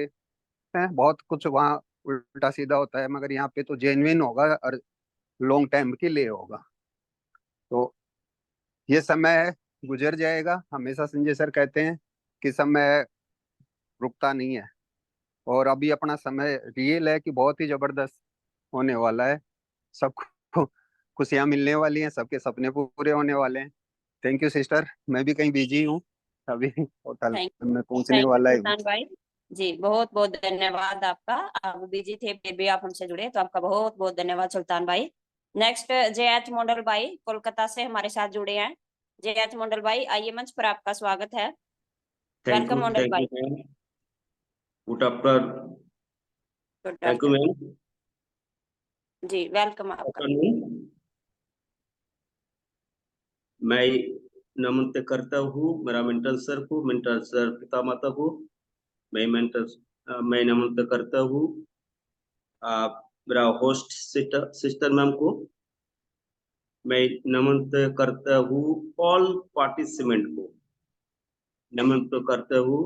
हैं, बहुत कुछ वहाँ उल्टा सीधा होता है। मगर यहाँ पे तो जेन्युइन होगा और लॉन्ग टाइम के लिए होगा। तो ये समय गुजर जाएगा। हमेशा संजय सर कहते हैं कि समय रुकता नहीं है। और अभी अपना समय रियल है कि बहुत ही जबरदस्त होने वाला है। सबको खुशियां मिलने वाली हैं, सबके सपने पूरे होने वाले हैं। Thank you sister. मैं भी कहीं बिजी हूँ, अभी होटल थैंक में पहुंचने थैंक यू वाला ही हूँ। सुल्तान भाई जी, बहुत बहुत धन्यवाद आपका। आप बिजी थे फिर भी आप हमसे जुड़े, तो आपका बहुत बहुत धन्यवाद सुल्तान भाई। नेक्स्ट JH मंडल भाई कोलकाता से हमारे साथ जुड़े हैं। JH मंडल भाई आइए, मंच पर आपका स्वागत है। वेलकम मंडल भाई। Ma'am. Good after good thank you afternoon ma'am. जी, वेलकम आपका। आफ्टरनून। मैं नमन करता हूँ मेरा मेंटर सर को, मेंटर सर पिता माता को। मैं नमन करता हूँ मेरा होस्ट सिस्टर मैम को। मैं नमन करता हूँ ऑल पार्टिसिपेंट को। नमन करता हूँ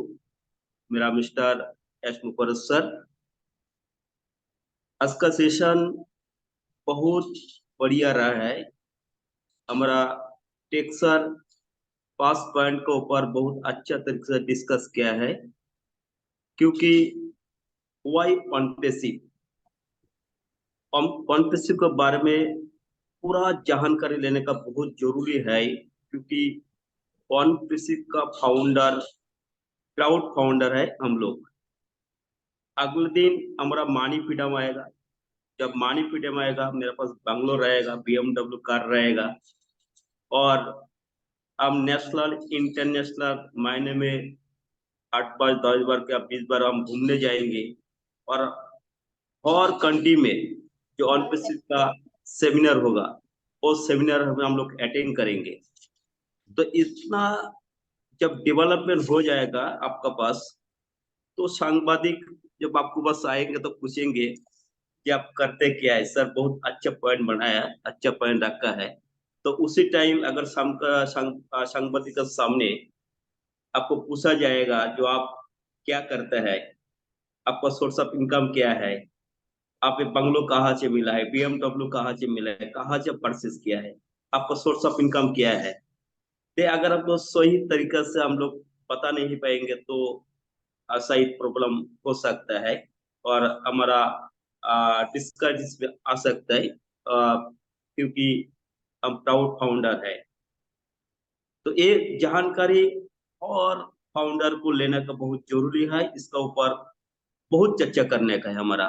मेरा मिस्टर एस मुखर्जी सर। आज का सेशन बहुत बढ़िया रहा है। हमारा टेक्सर पास पॉइंट के ऊपर बहुत अच्छा तरीके से डिस्कस किया है, क्योंकि वाई ऑनपेसिव के बारे में पूरा जानकारी लेने का बहुत जरूरी है। क्योंकि ऑनपेसिव का फाउंडर क्राउड फाउंडर है हम लोग। अगले दिन हमारा मनी फ्रीडम आएगा। जब मनी फ्रीडम आएगा, मेरे पास बंगलो रहेगा, BMW कार रहेगा, और हम नेशनल इंटरनेशनल मायने में 8 बार 10 बार क्या 20 बार हम घूमने जाएंगे। और कंट्री में जो ऑनपेसिव का सेमिनार होगा, वो सेमिनार हम लोग अटेंड करेंगे। तो इतना जब डेवलपमेंट हो जाएगा आपका पास, तो सांबादिक जब आपको पास आएंगे तो पूछेंगे कि आप करते क्या है। सर बहुत अच्छा पॉइंट बनाया, अच्छा पॉइंट रखा है। तो उसी टाइम अगर सांबादिक के सामने आपको पूछा जाएगा जो आप क्या करते हैं, आपका सोर्स ऑफ इनकम क्या है, आप बंगलो कहाँ से मिला है, BMW कहाँ से मिला है, कहाँ से परचेस किया है, आपका सोर्स ऑफ इनकम क्या है। तो अगर आपको सही तरीके से हम लोग पता नहीं पाएंगे तो सही प्रॉब्लम हो सकता है और हमारा डिस्करेज भी आ सकता है, क्योंकि हम प्राउड फाउंडर है। तो ये जानकारी और फाउंडर को लेने का बहुत जरूरी है। इसका ऊपर बहुत चर्चा करने का है हमारा।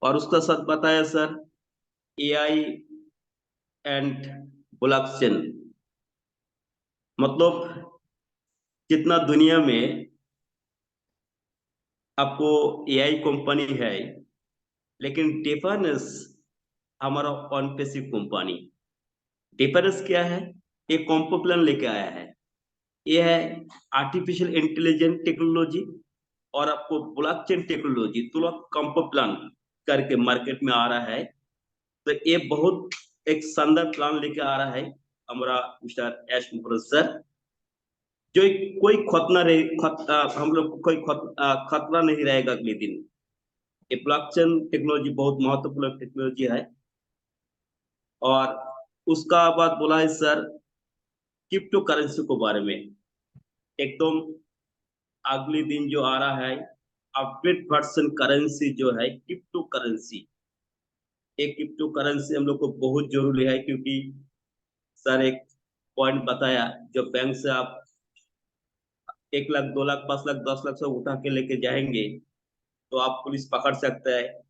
और उसका साथ बताया सर AI एंड ब्लॉकचेन। मतलब जितना दुनिया में आपको AI कंपनी है, लेकिन डिफरेंस हमारा ऑनपेसिव कंपनी। डिफरेंस क्या है? एक कॉम्पो प्लान लेके आया है। ये है आर्टिफिशियल इंटेलिजेंस टेक्नोलॉजी और आपको ब्लॉकचेन टेक्नोलॉजी दोनों कॉम्पो प्लान करके मार्केट में आ रहा है। तो ये बहुत एक शानदार प्लान लेके आ रहा है हमारा मिस्टर एस मुखर्जी सर, जो कोई हम लोग को कोई खतरा नहीं रहेगा अगले दिन। ये ब्लॉकचेन टेक्नोलॉजी बहुत महत्वपूर्ण टेक्नोलॉजी है। और उसका बात बोला है सर क्रिप्टो करेंसी को बारे में, एकदम अगले दिन जो आ रहा है अपडेट वर्जन करेंसी जो है क्रिप्टो करेंसी। एक क्रिप्टो करेंसी हम लोग को बहुत जरूरी है, क्योंकि सर एक पॉइंट बताया, जो बैंक से आप 1 लाख 2 लाख 5 लाख 10 लाख से उठा के लेके जाएंगे तो आप पुलिस पकड़ सकता है,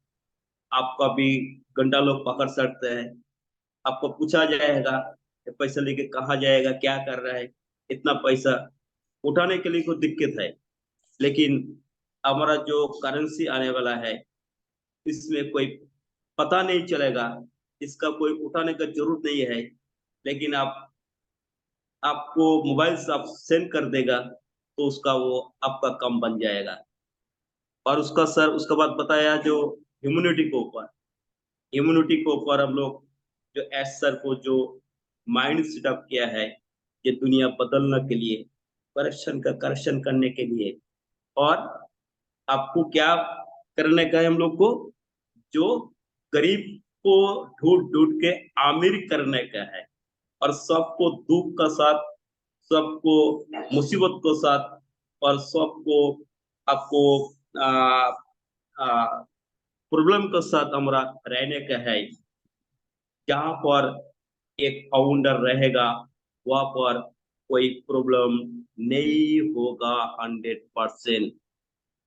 आपका भी गंडा लोग पकड़ सकते हैं, आपको पूछा जाएगा पैसा लेके कहाँ जाएगा, क्या कर रहा है, इतना पैसा उठाने के लिए कोई दिक्कत है। लेकिन हमारा जो करेंसी आने वाला है इसमें कोई पता नहीं चलेगा, इसका कोई उठाने का जरूरत नहीं है, लेकिन आपको मोबाइल से आप सेंड कर देगा तो उसका वो आपका काम बन जाएगा। और उसका बाद बताया जो ह्यूमैनिटी के ऊपर हम लोग जो एस सर को जो माइंड सेटअप किया है ये दुनिया बदलने के लिए, करेक्शन करने के लिए। और आपको क्या करने का है हम लोग को, जो गरीब को ढूंढ ढूंढ के अमीर करने का है, और सबको दुख का साथ, सबको मुसीबत को साथ, और सबको आपको प्रॉब्लम के साथ हमारा रहने का है। जहाँ पर एक फाउंडर रहेगा वहां पर कोई प्रॉब्लम नहीं होगा 100%।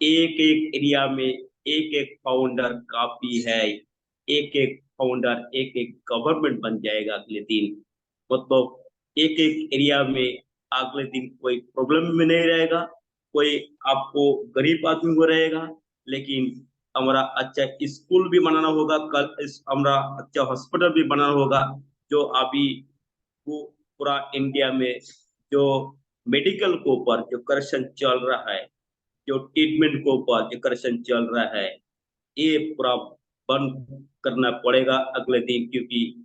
एक एक एरिया में एक एक फाउंडर काफी है, एक एक फाउंडर एक एक गवर्नमेंट बन जाएगा अगले दिन। मतलब एक एक एरिया में अगले दिन कोई प्रॉब्लम में नहीं रहेगा, कोई आपको गरीब आदमी को रहेगा, लेकिन हमारा अच्छा स्कूल भी बनाना होगा, हमारा अच्छा हॉस्पिटल भी बनाना होगा। जो अभी पूरा इंडिया में जो मेडिकल के ऊपर जो करप्शन चल रहा है, जो ट्रीटमेंट के ऊपर जो करप्शन चल रहा है, ये पूरा बंद करना पड़ेगा अगले दिन, क्योंकि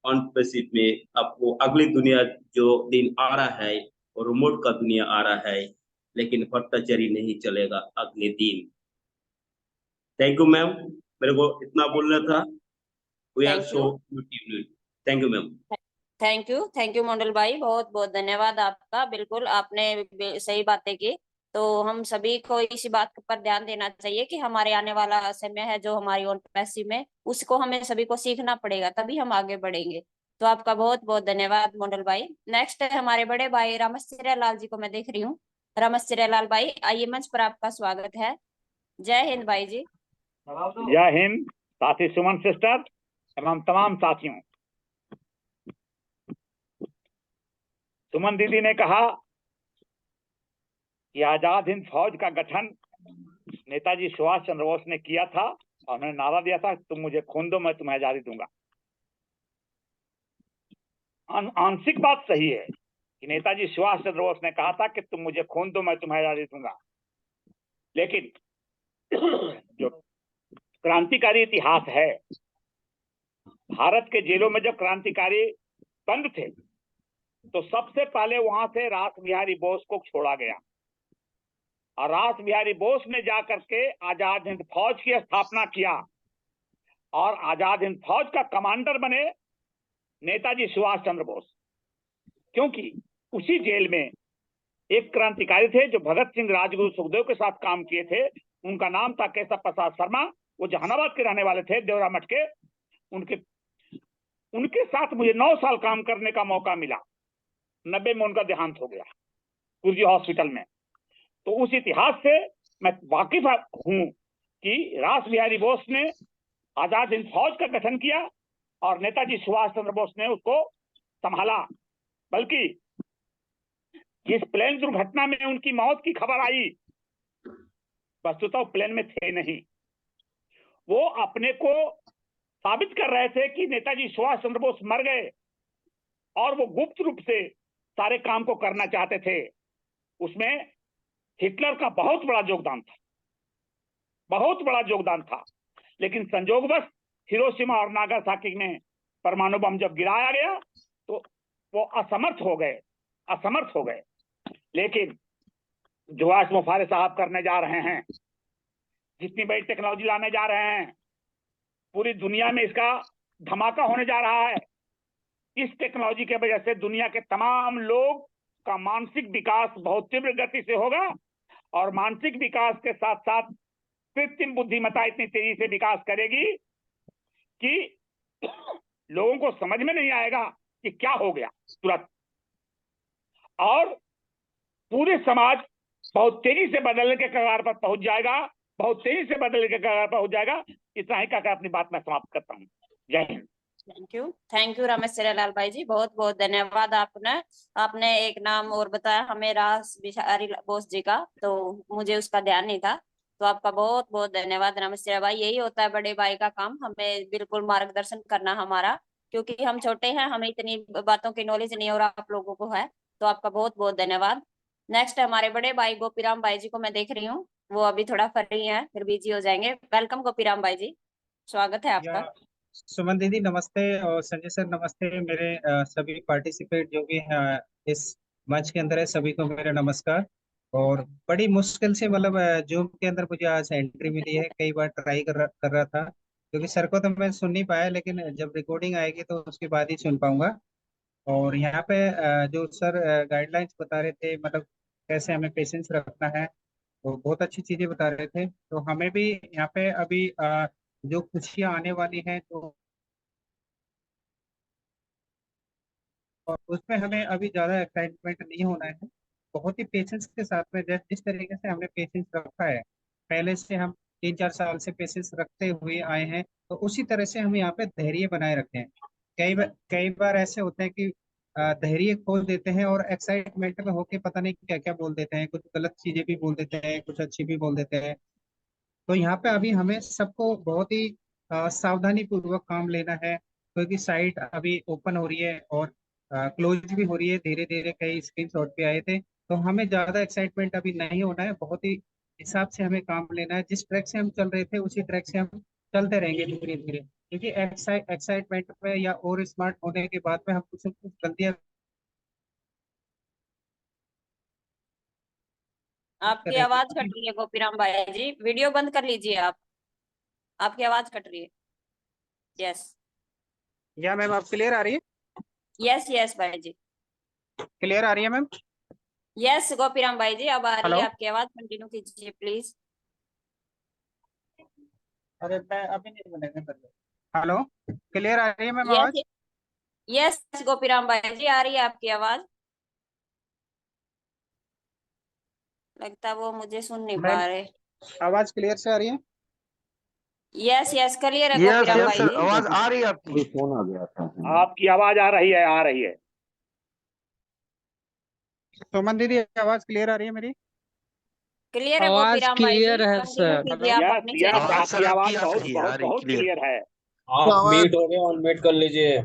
अनपेसिट में आपको अगली दुनिया जो दिन आ रहा है और रिमोट का दुनिया आ रहा है, लेकिन भ्रष्टाचारी नहीं चलेगा अगले दिन। थैंक यू मैम, मेरे को इतना बोलना था। We are Thank so you. Thank you ma'am. Thank you Mandal भाई, बहुत बहुत धन्यवाद आपका। बिल्कुल आपने सही बातें की। तो हम सभी को इसी बात पर ध्यान देना चाहिए कि हमारे आने वाला समय है जो हमारी ओन पैसिव में, उसको हमें सभी को सीखना पड़ेगा, तभी हम आगे बढ़ेंगे। तो आपका बहुत बहुत धन्यवाद मंडल भाई। नेक्स्ट है हमारे बड़े भाई रामश्री लाल जी को मैं देख रही हूँ। रामश्री लाल भाई आइए, मंच पर आपका स्वागत है। जय हिंद भाई जी। जय हिंद साथी सुमन सिस्टर एवं तमाम साथियों। सुमन दीदी ने कहा कि आजाद हिंद फौज का गठन नेताजी सुभाष चंद्र बोस ने किया था और उन्होंने नारा दिया था तुम मुझे खून दो मैं तुम्हें आजादी दूंगा। आंशिक बात सही है कि नेताजी सुभाष चंद्र बोस ने कहा था कि तुम मुझे खून दो मैं तुम्हें आजादी दूंगा, लेकिन जो क्रांतिकारी इतिहास है, भारत के जेलों में जब क्रांतिकारी बंद थे तो सबसे पहले वहां से रास बिहारी बोस को छोड़ा गया और रास बिहारी बोस ने जाकर के आजाद हिंद फौज की स्थापना किया और आजाद हिंद फौज का कमांडर बने नेताजी सुभाष चंद्र बोस। क्योंकि उसी जेल में एक क्रांतिकारी थे जो भगत सिंह, राजगुरु, सुखदेव के साथ काम किए थे, उनका नाम था केशव प्रसाद शर्मा। वो जहानाबाद के रहने वाले थे, देवरा मठ के। उनके साथ मुझे 9 साल काम करने का मौका मिला। 90 में उनका देहांत हो गया गुरुजी हॉस्पिटल में। तो उस इतिहास से मैं वाकिफ हूं कि रास बिहारी बोस ने आजाद हिंद फौज का गठन किया और नेताजी सुभाष चंद्र बोस ने उसको संभाला। बल्कि जिस प्लेन दुर्घटना में उनकी मौत की खबर आई, वस्तुतः प्लेन में थे नहीं, वो अपने को साबित कर रहे थे कि नेताजी सुभाष चंद्र बोस मर गए और वो गुप्त रूप से सारे काम को करना चाहते थे। उसमें हिटलर का बहुत बड़ा योगदान था, बहुत बड़ा योगदान था। लेकिन संयोगवश हिरोशिमा और नागासाकी में परमाणु बम जब गिराया गया तो वो असमर्थ हो गए। लेकिन जो आज मुफारे साहब करने जा रहे हैं, जितनी बड़ी टेक्नोलॉजी लाने जा रहे हैं, पूरी दुनिया में इसका धमाका होने जा रहा है। इस टेक्नोलॉजी के वजह से दुनिया के तमाम लोग का मानसिक विकास बहुत तीव्र गति से होगा, और मानसिक विकास के साथ साथ कृत्रिम बुद्धिमत्ता इतनी तेजी से विकास करेगी कि लोगों को समझ में नहीं आएगा कि क्या हो गया तुरंत, और पूरे समाज बहुत तेजी से बदलने के कगार पर पहुंच जाएगा, बहुत तेजी से बदलने के कगार पर पहुंच जाएगा। इतना ही कहकर अपनी बात मैं समाप्त करता हूँ। जय हिंद। थैंक यू रमेश सेरेलाल भाई जी, बहुत बहुत धन्यवाद। आपने एक नाम और बताया हमें, रास बिहारी बोस जी का, तो मुझे उसका ध्यान नहीं था। तो आपका बहुत बहुत धन्यवाद रमेश सेरेलाल भाई। यही होता है बड़े भाई का काम, हमें बिल्कुल मार्गदर्शन करना हमारा, क्योंकि हम छोटे हैं, हमें इतनी बातों की नॉलेज नहीं और आप लोगों को है। तो आपका बहुत बहुत धन्यवाद। नेक्स्ट हमारे बड़े भाई गोपीराम भाई जी को मैं देख रही हूँ, वो अभी थोड़ा फ्री हैं, फिर बिजी हो जाएंगे। वेलकम गोपीराम भाई जी, स्वागत है आपका। सुमन दीदी नमस्ते, और संजय सर नमस्ते। मेरे सभी पार्टिसिपेट जो भी हैं इस मंच के अंदर है, सभी को मेरा नमस्कार। और बड़ी मुश्किल से मतलब जूम के अंदर मुझे आज एंट्री मिली है। कई बार ट्राई कर रहा था, क्योंकि सर को तो मैं सुन नहीं पाया, लेकिन जब रिकॉर्डिंग आएगी तो उसके बाद ही सुन पाऊंगा। और यहाँ पे जो सर गाइडलाइंस बता रहे थे, मतलब कैसे हमें पेशेंस रखना है, तो बहुत अच्छी चीजें बता रहे थे। तो हमें भी यहाँ पे अभी जो खुशियाँ आने वाली हैं, तो और उसमें हमें अभी ज्यादा एक्साइटमेंट नहीं होना है। बहुत ही पेशेंस के साथ में, जिस तरीके से हमने पेशेंस रखा है पहले से, हम 3-4 साल से पेशेंस रखते हुए आए हैं, तो उसी तरह से हम यहाँ पे धैर्य बनाए रखें हैं। कई बार ऐसे होते हैं कि धैर्य खो देते हैं और एक्साइटमेंट में होके पता नहीं क्या क्या बोल देते हैं, कुछ गलत चीजें भी बोल देते हैं, कुछ अच्छी भी बोल देते हैं। तो यहाँ पे अभी हमें सबको बहुत ही सावधानी पूर्वक काम लेना है, क्योंकि साइट अभी ओपन हो रही है और क्लोज भी हो रही है धीरे धीरे। कई स्क्रीनशॉट भी आए थे, तो हमें ज्यादा एक्साइटमेंट अभी नहीं होना है। बहुत ही हिसाब से हमें काम लेना है। जिस ट्रैक से हम चल रहे थे उसी ट्रैक से हम चलते रहेंगे धीरे धीरे, क्योंकि एक्साइटमेंट में या और स्मार्ट होने के बाद में हम कुछ गलतियां आपकी करेंगे। आवाज कट रही है गोपीराम भाई जी, वीडियो बंद कर लीजिए आप, आपकी आवाज कट रही है। यस या मैम आप क्लियर आ रही है? यस यस भाई जी, क्लियर आ रही है मैम? यस गोपीराम भाई जी, अब आ रही हेलो। है आपकी आवाज, कंटिन्यू कीजिए प्लीज। अरे मैं अभी नहीं बनेगा। हेलो, क्लियर आ रही है मैम यस आवाज? यस गोपीराम भाई जी, आ रही है आपकी आवाज। लगता है वो मुझे सुन नहीं मैम पा रहे। आवाज क्लियर से आ रही है? यस यस क्लियर है यस गोपीराम यस भाई सर, जी। आवाज आ रही है आपकी। अभी फोन आ गया था। आपकी आवाज आ रही है, आ रही है। सुमन दीदी आवाज क्लियर आ रही है मेरी? क्लियर है आवाज गोपीराम भाई जी, क्लियर है कंटिन्यू सर। कीजिए हेलो। आप यस अपनी यस, चीजें। आवाज आपकी सर आवाज आपकी आ बहुत रही है, आ बहुत रही बहुत क्लियर। क्लियर है। आप म्यूट हो गए, अनम्यूट कर लीजिए।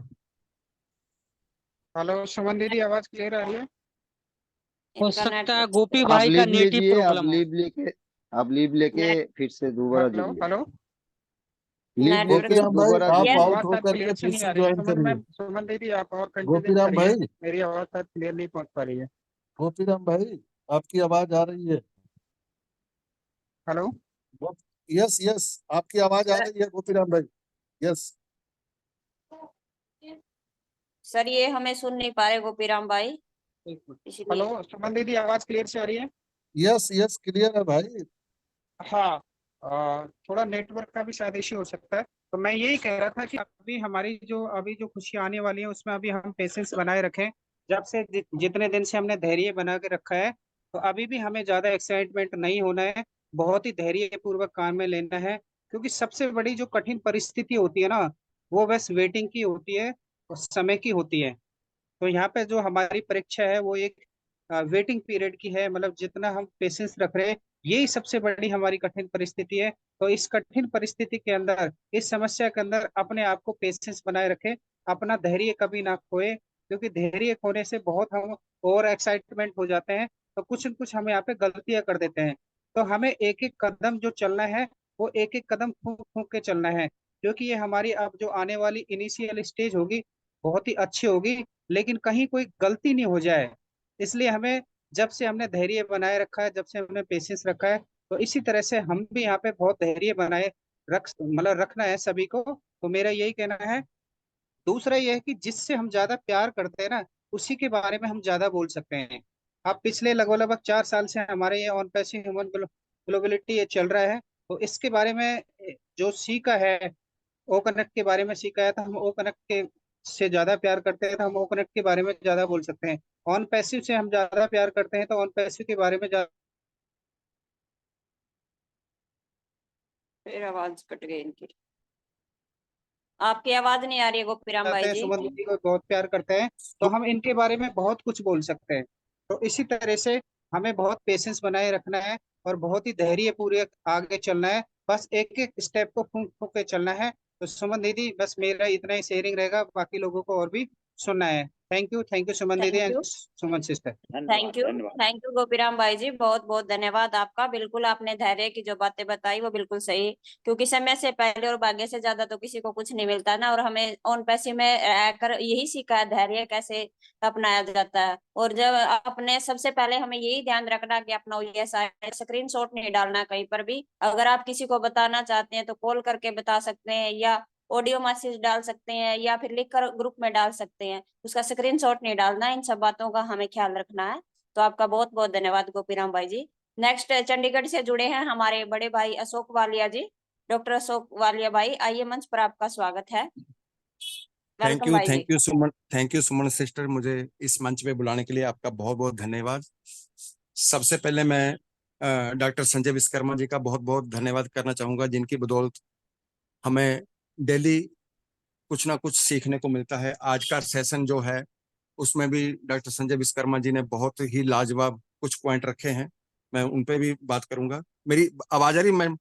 हेलो सुमन दीदी आवाज क्लियर आ रही है? हो इनका सकता है नेटवर्क गोपी आप भाई का लीव नेटिव लीजिए, प्रॉब्लम हो। आप लीव लेके नेट फिर से दोबारा हेलो जुड़िए। हेलो। लीव नेटवर्क लेके गोपीराम भाई दोबारा आप जुड़िए। यस आउट आवाज शायद होकर के क्लियर से फिर नहीं से आ रही है। ज्वाइन करिए। सुमन दीदी आप और कंटिन्यू गोपीराम करिए, भाई, मेरी आवाज शायद क्लियर नहीं पहुंच पा रही है। गोपीराम भाई आपकी आवाज आ रही है। हेलो। यस यस, आपकी आवाज आ सर, रही है गोपीराम भाई। यस सर ये हमें सुन नहीं पा रहे गोपीराम भाई, एक मिनट। इसलिए। हेलो सुमन दीदी आवाज क्लियर से आ रही है? यस यस क्लियर है भाई। हाँ। थोड़ा नेटवर्क का भी शायद इश्यू हो सकता है। तो मैं यही कह रहा था कि अभी जो खुशियाँ आने वाली है उसमें अभी हम पेशेंस बनाए रखें। जब से जितने दिन से हमने धैर्य बना के रखा है, तो अभी भी हमें ज्यादा एक्साइटमेंट नहीं होना है। बहुत ही धैर्य पूर्वक काम में लेना है, क्योंकि सबसे बड़ी जो कठिन परिस्थिति होती है ना, वो बस वेटिंग की होती है और समय की होती है। तो यहाँ पे जो हमारी परीक्षा है वो एक वेटिंग पीरियड की है, मतलब जितना हम पेशेंस रख रहे हैं, यही सबसे बड़ी हमारी कठिन परिस्थिति है। तो इस कठिन परिस्थिति के अंदर, इस समस्या के अंदर अपने आप को पेशेंस बनाए रखें, अपना धैर्य कभी ना खोए, क्योंकि धैर्य खोने से बहुत हम ओवर एक्साइटमेंट हो जाते हैं, तो कुछ न कुछ हम यहाँ पे गलतियां कर देते हैं। तो हमें एक एक कदम जो चलना है, वो एक एक कदम फूंक फूंक के चलना है, क्योंकि ये हमारी अब जो आने वाली इनिशियल स्टेज होगी बहुत ही अच्छी होगी, लेकिन कहीं कोई गलती नहीं हो जाए, इसलिए हमें जब से हमने धैर्य बनाए रखा है, जब से हमने पेशेंस रखा है, तो इसी तरह से हम भी यहाँ पे बहुत धैर्य बनाए मतलब रखना है सभी को। तो मेरा यही कहना है। दूसरा ये है कि जिससे हम ज्यादा प्यार करते हैं ना, उसी के बारे में हम ज्यादा बोल सकते हैं। अब पिछले लगभग लगभग 4 साल से हमारे ये ऑन पैसिव ह्यूमन ग्लोबलिटी ये चल रहा है। तो इसके बारे में जो सीखा है, ओ कनेक्ट के बारे में सीखा है, तो हम ओ कनेक्ट के से ज्यादा प्यार करते हैं तो हम ओ कनेक्ट के बारे में ज्यादा बोल सकते हैं। ऑन पैसिव से हम ज्यादा प्यार करते हैं तो ऑन पैसिव के बारे में ज्यादा फिर आवाज कट गई इनकी। आपकी आवाज नहीं आ रही है गोपीराम भाई हैं। जी। सुमन दीदी को बहुत प्यार करते हैं तो हम इनके बारे में बहुत कुछ बोल सकते हैं। तो इसी तरह से हमें बहुत पेशेंस बनाए रखना है और बहुत ही धैर्य पूर्वक आगे चलना है। बस एक एक स्टेप को फूंक फूंक के चलना है। तो सुमन दीदी, बस मेरा इतना ही शेयरिंग रहेगा, बाकी लोगों को और भी सुनना है। थैंक यू सुमन दीदी thank and you. Suman sister. Thank you. धन्यवाद। थैंक यू गोपीराम भाई जी, बहुत बहुत धन्यवाद आपका। बिल्कुल आपने धैर्य की जो बातें बताई वो बिल्कुल सही, क्योंकि समय से पहले और भाग्य से ज्यादा तो किसी को कुछ नहीं मिलता ना। और हमें ऑन पैसे में रहकर यही सीखा है धैर्य कैसे अपनाया जाता है। और जब अपने सबसे पहले हमें यही ध्यान रखना कि अपना ये स्क्रीन शॉट नहीं डालना कहीं पर भी। अगर आप किसी को बताना चाहते हैं तो कॉल करके बता सकते हैं, या ऑडियो मैसेज डाल सकते हैं, या फिर लिखकर ग्रुप में डाल सकते हैं। उसका स्क्रीनशॉट नहीं डालना। इन सब बातों का हमें ख्याल रखना है। तो आपका बहुत बहुत धन्यवाद गोपीराम भाई जी। नेक्स्ट चंडीगढ़ से जुड़े हैं हमारे बड़े भाई अशोक वालिया जी। डॉक्टर अशोक वालिया भाई, आइए, मंच पर आपका स्वागत है। वेलकम भाई जी। थैंक यू सुमन सिस्टर, मुझे इस मंच पे बुलाने के लिए आपका बहुत बहुत धन्यवाद। सबसे पहले मैं डॉक्टर संजय विश्वकर्मा जी का बहुत बहुत धन्यवाद करना चाहूंगा, जिनकी बदौलत हमें डेली कुछ ना कुछ सीखने को मिलता है। आज का सेशन जो है उसमें भी डॉक्टर संजय विश्वकर्मा जी ने बहुत ही लाजवाब कुछ पॉइंट रखे हैं, मैं उन पे भी बात करूंगा। मेरी आवाज आ रही मैम?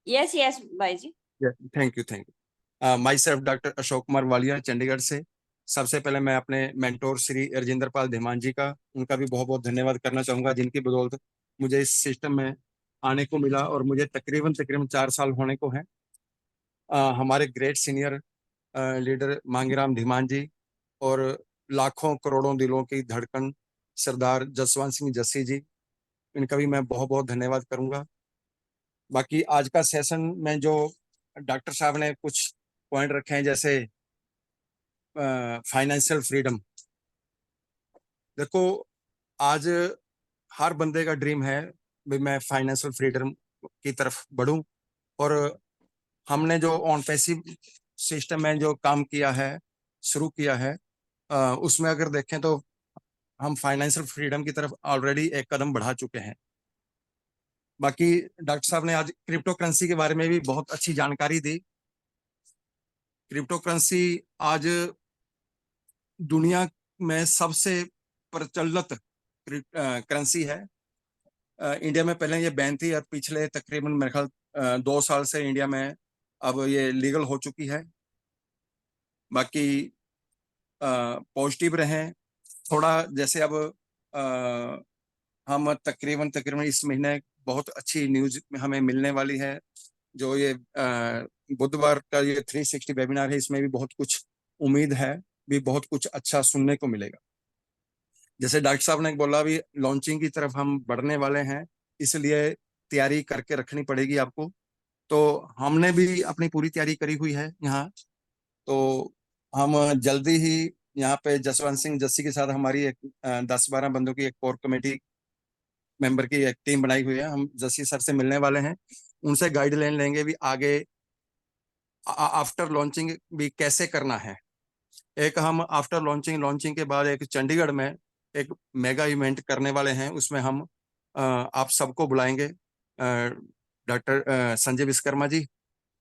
यस यस भाई जी। Thank you. Myself doctor Ashok Kumar Walia, Chandigarh से। सबसे पहले मैं अपने मेंटोर श्री राजेंद्र पाल धीमान जी का, उनका भी बहुत बहुत धन्यवाद करना चाहूंगा, जिनकी बदौलत मुझे इस सिस्टम में आने को मिला और मुझे तकरीबन तकरीबन 4 साल होने को है। हमारे great senior leader Mangiram Dhiman ji और लाखों करोड़ों दिलों की धड़कन सरदार जसवंत सिंह जस्सी जी, इनका भी मैं बहुत बहुत धन्यवाद करूंगा। बाकी आज का सेशन में जो डॉक्टर साहब ने कुछ पॉइंट रखे हैं, जैसे फाइनेंशियल फ्रीडम। देखो, आज हर बंदे का ड्रीम है भी मैं फाइनेंशियल फ्रीडम की तरफ बढ़ूं। और हमने जो ऑन पैसिव सिस्टम में जो काम किया है, शुरू किया है, उसमें अगर देखें तो हम फाइनेंशियल फ्रीडम की तरफ ऑलरेडी एक कदम बढ़ा चुके हैं। बाकी डॉक्टर साहब ने आज क्रिप्टो करेंसी के बारे में भी बहुत अच्छी जानकारी दी। क्रिप्टो करेंसी आज दुनिया में सबसे प्रचलित करेंसी है। इंडिया में पहले ये बैन थी और पिछले तकरीबन मेरे ख्याल 2 साल से इंडिया में अब ये लीगल हो चुकी है। बाकी पॉजिटिव रहें थोड़ा। जैसे अब हम तकरीबन तकरीबन इस महीने बहुत अच्छी न्यूज हमें मिलने वाली है। जो ये बुधवार का ये 360 वेबिनार है, इसमें भी बहुत कुछ उम्मीद है, भी बहुत कुछ अच्छा सुनने को मिलेगा। जैसे डॉक्टर साहब ने बोला, भी लॉन्चिंग की तरफ हम बढ़ने वाले हैं, इसलिए तैयारी करके रखनी पड़ेगी आपको। तो हमने भी अपनी पूरी तैयारी करी हुई है यहाँ। तो हम जल्दी ही यहाँ पे जसवंत सिंह जस्सी के साथ हमारी एक 10-12 बंदों की एक कोर कमेटी मेंबर की एक टीम बनाई हुई है। हम जस्सी सर से मिलने वाले हैं, उनसे गाइडलाइन लेंगे भी आगे आफ्टर लॉन्चिंग भी कैसे करना है। एक हम आफ्टर लॉन्चिंग के बाद एक चंडीगढ़ में एक मेगा इवेंट करने वाले हैं, उसमें हम आप सबको बुलाएंगे। डॉक्टर संजय विश्वकर्मा जी,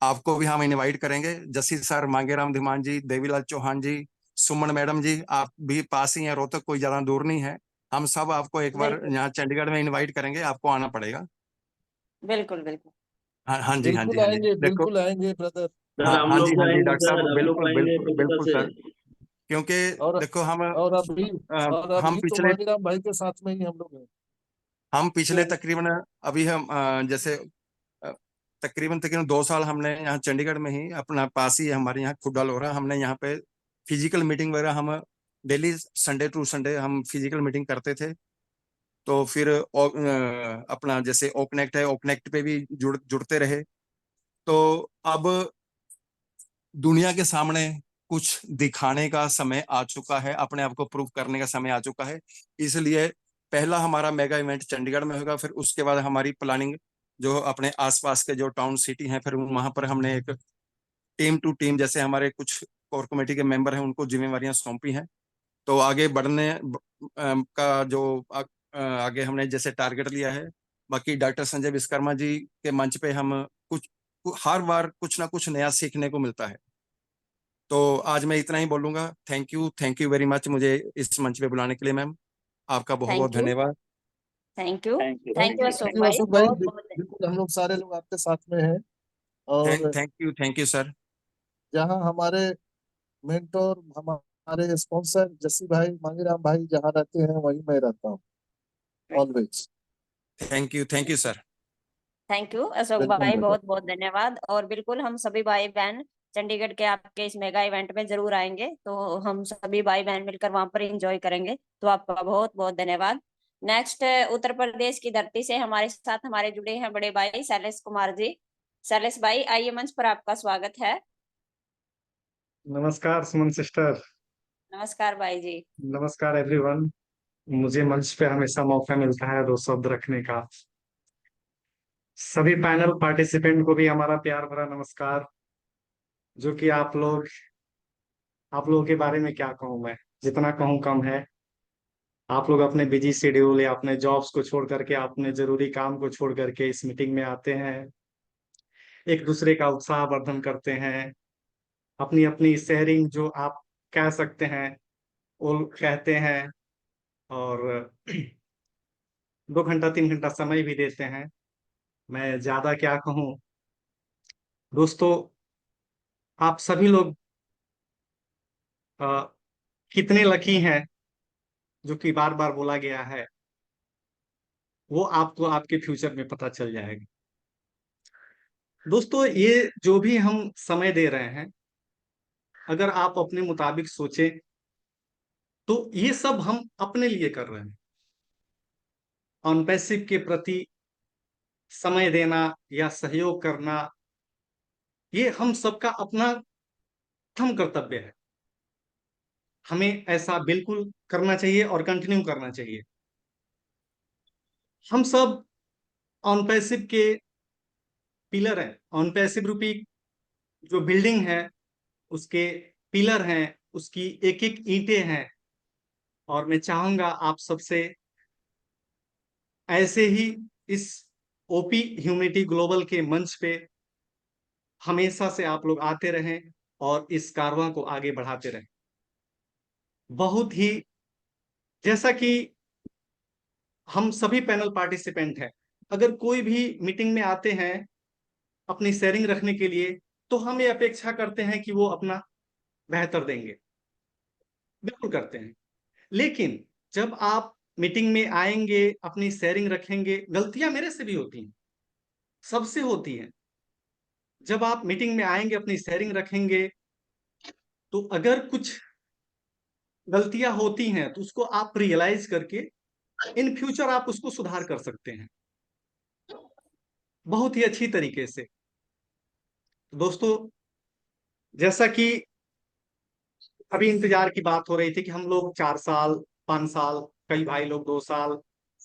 आपको भी हम इनवाइट करेंगे। जस्सी सर, मांगेराम धीमान जी, देवीलाल चौहान जी, सुमन मैडम जी, आप भी पास ही हैं, रोहतक कोई ज्यादा दूर नहीं है। हम सब आपको एक बार बिल्कुल यहाँ चंडीगढ़ में इनवाइट करेंगे, आपको आना पड़ेगा। बिल्कुल। बिल्कुल हाँ हाँ जी, हाँ जी, हाँ जी। देखो, बिल्कुल आएंगे ब्रदर। सर हम हाँ लोग जी, तो हाँ जी आएंगे डॉक्टर सर, साहब, हम लोग बिल्कुल आएंगे बिल्कुल कोलकाता बिल्कुल से। सर। क्योंकि और देखो हम और हम अभी तो पिछले मांगीराम भाई के साथ में ही हम लोग हैं। हम पिछले तो तकरीबन अभी हम जैसे तकरीबन तकरीबन 2 साल हमने यहाँ चंडीगढ़ में ही अपना पास ही है हमारे यहाँ खुड्डा लोरा, हमने यहाँ पे फिजिकल मीटिंग वगैरह हम डेली संडे टू संडे हम फिजिकल मीटिंग करते थे। तो फिर अपना जैसे ओकनेक्ट है, ओकनेक्ट पे भी जुड़ते रहे। तो अब दुनिया के सामने कुछ दिखाने का समय आ चुका है, अपने आप को प्रूव करने का समय आ चुका है। इसलिए पहला हमारा मेगा इवेंट चंडीगढ़ में होगा, फिर उसके बाद हमारी प्लानिंग जो अपने आसपास के जो टाउन सिटी हैं, फिर वहां पर हमने एक टीम टू टीम, जैसे हमारे कुछ कोर कमेटी के मेंबर हैं, उनको जिम्मेवारियां सौंपी हैं। तो आगे बढ़ने का जो आगे हमने जैसे टारगेट लिया है। बाकी डॉक्टर संजय विश्वकर्मा जी के मंच पे हम हर बार कुछ ना कुछ नया सीखने को मिलता है। तो आज मैं इतना ही बोलूंगा। थैंक यू वेरी मच मुझे इस मंच पे बुलाने के लिए मैम। आपका बहुत बहुत थैंक यू, धन्यवाद। Thank you, thank you, thank you thank Ashok you भाई, अशोक भाई, बहुत बहुत बिल्कुल हम लोग सारे लोग आपके साथ में हैं। और थैंक यू सर। जहाँ हमारे मेंटोर, हमारे स्पॉन्सर जस्सी भाई, मांगीराम भाई जहाँ रहते हैं वहीं मैं रहता हूँ always. Thank you sir. Thank you Ashok welcome भाई, ब्रदर। बहुत बहुत धन्यवाद। और बिल्कुल हम सभी भाई बहन चंडीगढ़ के आपके इस मेगा इवेंट में जरूर आएंगे, तो हम सभी भाई बहन मिलकर वहां पर एंजॉय करेंगे। तो आपका बहुत बहुत धन्यवाद। नेक्स्ट, उत्तर प्रदेश की धरती से हमारे साथ हमारे जुड़े हैं बड़े भाई शैलेश कुमार जी। शैलेश भाई, आइए, मंच पर आपका स्वागत है। नमस्कार सुमन सिस्टर। नमस्कार भाई जी। नमस्कार एवरीवन। मुझे मंच पे हमेशा मौका मिलता है दो शब्द रखने का। सभी पैनल पार्टिसिपेंट को भी हमारा प्यार भरा नमस्कार। जो कि आप लोगों के बारे में क्या कहूँ मैं, जितना कहूँ कम है। आप लोग अपने बिजी शेड्यूल या अपने जॉब्स को छोड़ करके, अपने जरूरी काम को छोड़ करके इस मीटिंग में आते हैं, एक दूसरे का उत्साह वर्धन करते हैं, अपनी अपनी शेयरिंग जो आप कह सकते हैं वो कहते हैं, और 2 घंटा 3 घंटा समय भी देते हैं। मैं ज्यादा क्या कहूँ दोस्तों, आप सभी लोग अ, कितने लकी हैं, जो कि बार बार बोला गया है, वो आपको आपके फ्यूचर में पता चल जाएगा। दोस्तों, ये जो भी हम समय दे रहे हैं, अगर आप अपने मुताबिक सोचें तो ये सब हम अपने लिए कर रहे हैं। ऑन पैसिव के प्रति समय देना या सहयोग करना, ये हम सबका अपना प्रथम कर्तव्य है। हमें ऐसा बिल्कुल करना चाहिए और कंटिन्यू करना चाहिए। हम सब ऑन पैसिव के पिलर हैं। ऑन पैसिव रूपी जो बिल्डिंग है उसके पिलर हैं, उसकी एक एक ईंटें हैं। और मैं चाहूंगा आप सबसे ऐसे ही इस ओपी ह्यूमैनिटी ग्लोबल के मंच पे हमेशा से आप लोग आते रहें और इस कारवां को आगे बढ़ाते रहें। बहुत ही, जैसा कि हम सभी पैनल पार्टिसिपेंट हैं, अगर कोई भी मीटिंग में आते हैं अपनी शेयरिंग रखने के लिए, तो हम ये अपेक्षा करते हैं कि वो अपना बेहतर देंगे, बिल्कुल करते हैं। लेकिन जब आप मीटिंग में आएंगे, अपनी शेयरिंग रखेंगे, गलतियां मेरे से भी होती हैं, सबसे होती हैं। जब आप मीटिंग में आएंगे, अपनी शेयरिंग रखेंगे, तो अगर कुछ गलतियां होती हैं तो उसको आप रियलाइज करके इन फ्यूचर आप उसको सुधार कर सकते हैं बहुत ही अच्छी तरीके से। दोस्तों, जैसा कि अभी इंतजार की बात हो रही थी कि हम लोग 4 साल 5 साल, कई भाई लोग 2 साल,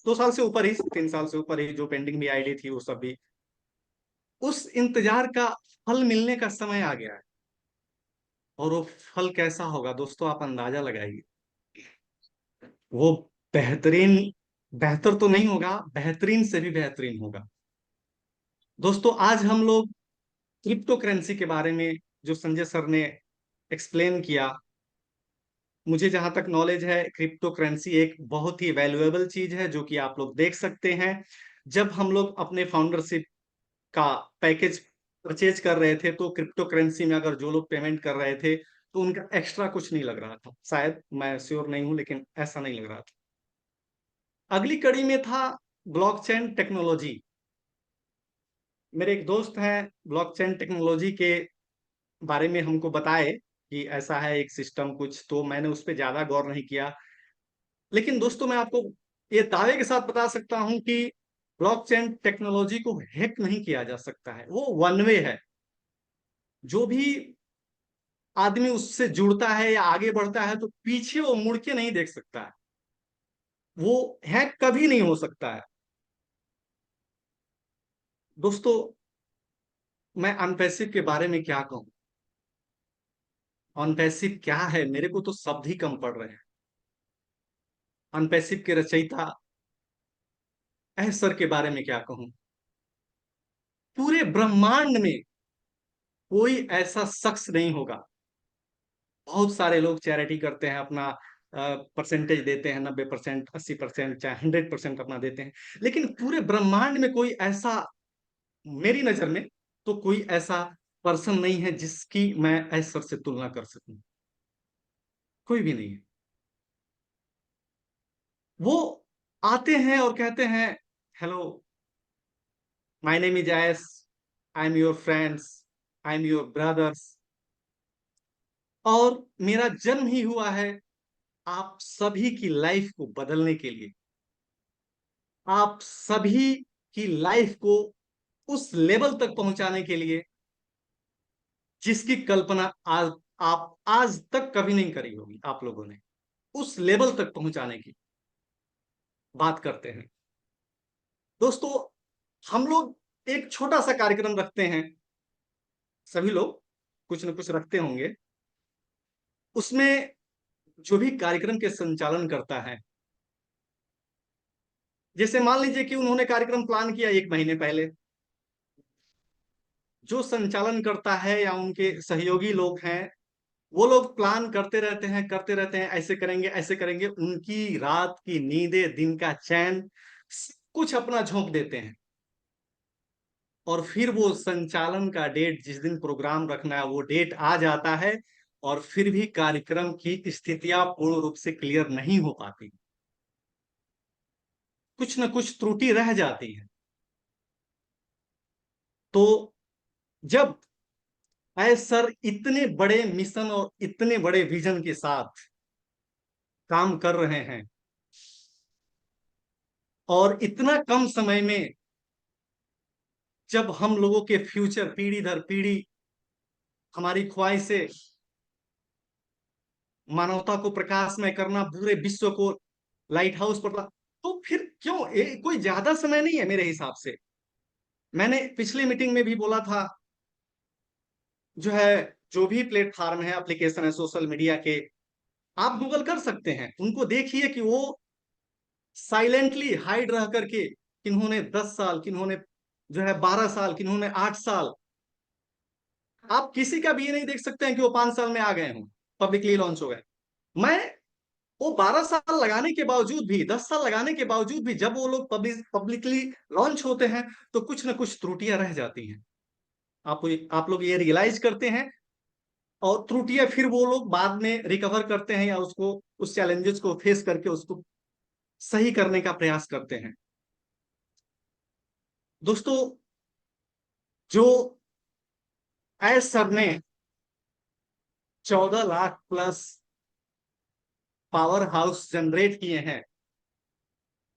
2 साल से ऊपर ही, 3 साल से ऊपर ही जो पेंडिंग भी आईडी थी वो सब भी, उस इंतजार का फल मिलने का समय आ गया है। और वो फल कैसा होगा दोस्तों, आप अंदाजा लगाइए। वो बेहतरीन, बेहतर तो नहीं होगा, बेहतरीन से भी बेहतरीन होगा। दोस्तों, आज हम लोग क्रिप्टो करेंसी के बारे में जो संजय सर ने एक्सप्लेन किया, मुझे जहां तक नॉलेज है, क्रिप्टो करेंसी एक बहुत ही वैल्यूएबल चीज है, जो कि आप लोग देख सकते हैं। जब हम लोग अपने फाउंडरशिप का पैकेज परचेज कर रहे थे, तो क्रिप्टो करेंसी में अगर जो लोग पेमेंट कर रहे थे तो उनका एक्स्ट्रा कुछ नहीं लग रहा था, शायद, मैं श्योर नहीं हूं, लेकिन ऐसा नहीं लग रहा था। अगली कड़ी में था ब्लॉकचेन टेक्नोलॉजी। मेरे एक दोस्त हैं, ब्लॉकचेन टेक्नोलॉजी के बारे में हमको बताए कि ऐसा है एक सिस्टम कुछ, तो मैंने उस पर ज्यादा गौर नहीं किया। लेकिन दोस्तों, मैं आपको ये दावे के साथ बता सकता हूं कि ब्लॉकचेन टेक्नोलॉजी को हैक नहीं किया जा सकता है, वो वन वे है। जो भी आदमी उससे जुड़ता है या आगे बढ़ता है तो पीछे वो मुड़ के नहीं देख सकता है, वो हैक कभी नहीं हो सकता है। दोस्तों, मैं अनपैसिव के बारे में क्या कहूं? अनपैसिव क्या है, मेरे को तो शब्द ही कम पड़ रहे हैं। अनपैसिव के रचयिता सर के बारे में क्या कहूं? पूरे ब्रह्मांड में कोई ऐसा शख्स नहीं होगा। बहुत सारे लोग चैरिटी करते हैं, अपना परसेंटेज देते हैं, 90%, 80%, चाहे 100% अपना देते हैं, लेकिन पूरे ब्रह्मांड में कोई ऐसा, मेरी नजर में तो कोई ऐसा पर्सन नहीं है जिसकी मैं एस सर से तुलना कर सकूं। कोई भी नहीं है। वो आते हैं और कहते हैं, hello, my name is S, I am your friends, I am your brothers, और मेरा जन्म ही हुआ है आप सभी की लाइफ को बदलने के लिए, आप सभी की लाइफ को उस लेवल तक पहुंचाने के लिए जिसकी कल्पना आज आप आज तक कभी नहीं करी होगी। आप लोगों ने उस लेवल तक पहुंचाने की बात करते हैं। दोस्तों, हम लोग एक छोटा सा कार्यक्रम रखते हैं, सभी लोग कुछ न कुछ रखते होंगे। उसमें जो भी कार्यक्रम के संचालन करता है, जैसे मान लीजिए कि उन्होंने कार्यक्रम प्लान किया 1 महीने पहले, जो संचालन करता है या उनके सहयोगी लोग हैं, वो लोग प्लान करते रहते हैं, ऐसे करेंगे ऐसे करेंगे, उनकी रात की नींदें, दिन का चैन, सब कुछ अपना झोंक देते हैं। और फिर वो संचालन का डेट, जिस दिन प्रोग्राम रखना है, वो डेट आ जाता है और फिर भी कार्यक्रम की स्थितियां पूर्ण रूप से क्लियर नहीं हो पाती, कुछ न कुछ त्रुटि रह जाती है। तो जब सर इतने बड़े मिशन और इतने बड़े विजन के साथ काम कर रहे हैं और इतना कम समय में, जब हम लोगों के फ्यूचर पीढ़ी दर पीढ़ी, हमारी ख्वाहिशें मानवता को प्रकाशमय करना, पूरे विश्व को लाइट हाउस पर, तो फिर क्यों कोई ज्यादा समय नहीं है मेरे हिसाब से। मैंने पिछली मीटिंग में भी बोला था, जो है, जो भी प्लेटफॉर्म है, एप्लीकेशन है सोशल मीडिया के, आप गूगल कर सकते हैं, उनको देखिए कि वो साइलेंटली हाइड रह करके, किन्होंने 10 साल, किन्होंने जो है 12 साल, किन्होंने 8 साल, आप किसी का भी ये नहीं देख सकते हैं कि वो 5 साल में आ गए हों, पब्लिकली लॉन्च हो गए। मैं वो 12 साल लगाने के बावजूद भी, 10 साल लगाने के बावजूद भी, जब वो लोग पब्लिकली लॉन्च होते हैं तो कुछ ना कुछ त्रुटियां रह जाती हैं। आप लोग ये रियलाइज करते हैं, और त्रुटियां फिर वो लोग बाद में रिकवर करते हैं या उसको, उस चैलेंजेस को फेस करके उसको सही करने का प्रयास करते हैं। दोस्तों, जो एस सर ने 14 lakh plus power house generate किए हैं,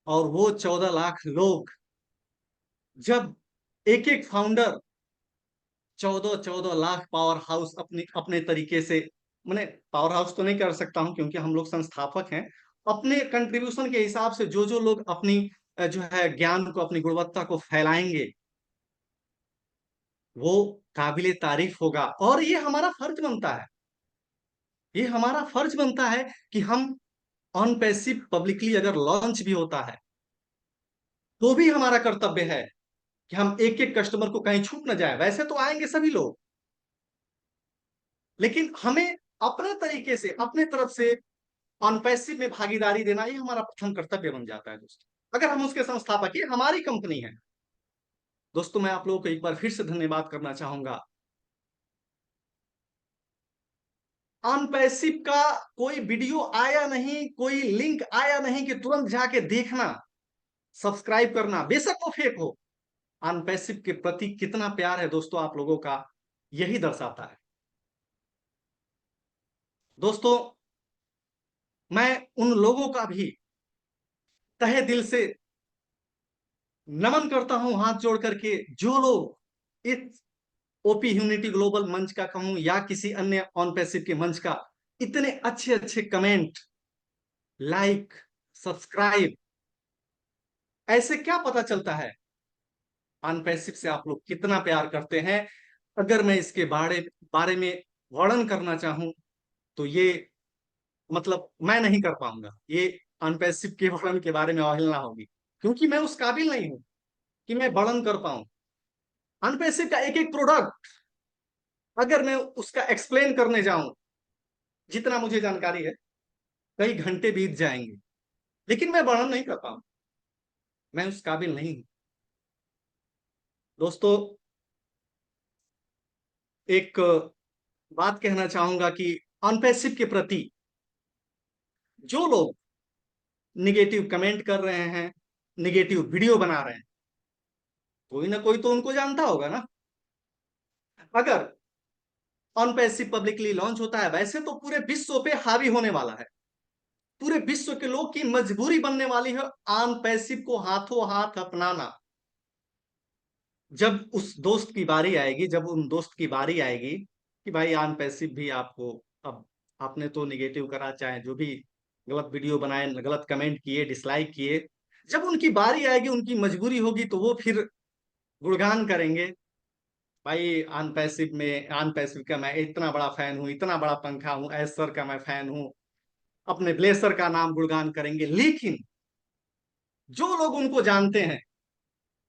और वो 14 लाख लोग, जब एक एक फाउंडर 14 लाख पावर हाउस अपने अपने तरीके से, मैंने पावर हाउस तो नहीं कर सकता हूं क्योंकि हम लोग संस्थापक हैं, अपने कंट्रीब्यूशन के हिसाब से जो जो लोग अपनी जो है ज्ञान को, अपनी गुणवत्ता को फैलाएंगे, वो काबिले तारीफ होगा। और ये हमारा फर्ज बनता है, ये हमारा फर्ज बनता है कि हम ऑन पैसिव पब्लिकली अगर लॉन्च भी होता है तो भी हमारा कर्तव्य है कि हम एक एक कस्टमर को कहीं छूट ना जाए। वैसे तो आएंगे सभी लोग, लेकिन हमें अपने तरीके से, अपने तरफ से ऑन पैसिव में भागीदारी देना, ये हमारा प्रथम कर्तव्य बन जाता है दोस्तों, अगर हम उसके संस्थापक, ये हमारी कंपनी है। दोस्तों, मैं आप लोगों को एक बार फिर से धन्यवाद करना चाहूंगा। ऑन पैसिव का कोई वीडियो आया नहीं, कोई लिंक आया नहीं कि तुरंत जाके देखना, सब्सक्राइब करना, बेशक वो फेक हो। ऑन पैसिव के प्रति कितना प्यार है दोस्तों आप लोगों का, यही दर्शाता है। दोस्तों, मैं उन लोगों का भी तहे दिल से नमन करता हूं हाथ जोड़ करके, जो लोग इस ओपी यूनिटी ग्लोबल मंच का कहूं या किसी अन्य ऑन पैसिव के मंच का इतने अच्छे अच्छे कमेंट, लाइक, सब्सक्राइब, ऐसे क्या पता चलता है ऑन पैसिव से आप लोग कितना प्यार करते हैं। अगर मैं इसके बारे में वर्णन करना चाहूं तो ये मतलब मैं नहीं कर पाऊंगा। ये अनपैसिव के वर्णन के बारे में अवहेलना होगी, क्योंकि मैं उस काबिल नहीं हूं कि मैं वर्णन कर पाऊं। अनपैसिव का एक एक प्रोडक्ट अगर मैं उसका एक्सप्लेन करने जाऊं, जितना मुझे जानकारी है कई घंटे बीत जाएंगे, लेकिन मैं वर्णन नहीं कर पाऊं, मैं उस काबिल नहीं हूं। दोस्तों, एक बात कहना चाहूंगा कि अनपैसिव के प्रति जो लोग निगेटिव कमेंट कर रहे हैं, निगेटिव वीडियो बना रहे हैं, कोई ना कोई तो उनको जानता होगा ना। अगर अनपैसिव पब्लिकली लॉन्च होता है, वैसे तो पूरे विश्व पे हावी होने वाला है, पूरे विश्व के लोग की मजबूरी बनने वाली है अनपैसिव को हाथों हाथ अपनाना। जब उस दोस्त की बारी आएगी, जब उन दोस्त की बारी आएगी कि भाई अनपैसिव भी आपको, अब आपने तो निगेटिव करा, चाहे जो भी गलत वीडियो बनाए, गलत कमेंट किए, डिसलाइक किए, जब उनकी बारी आएगी, उनकी मजबूरी होगी, तो वो फिर गुणगान करेंगे। भाई अनपैसिव का मैं इतना बड़ा फैन हूँ, इतना बड़ा पंखा हूँ, एसर का मैं फैन हूँ, अपने ब्लेसर का नाम गुणगान करेंगे। लेकिन जो लोग उनको जानते हैं,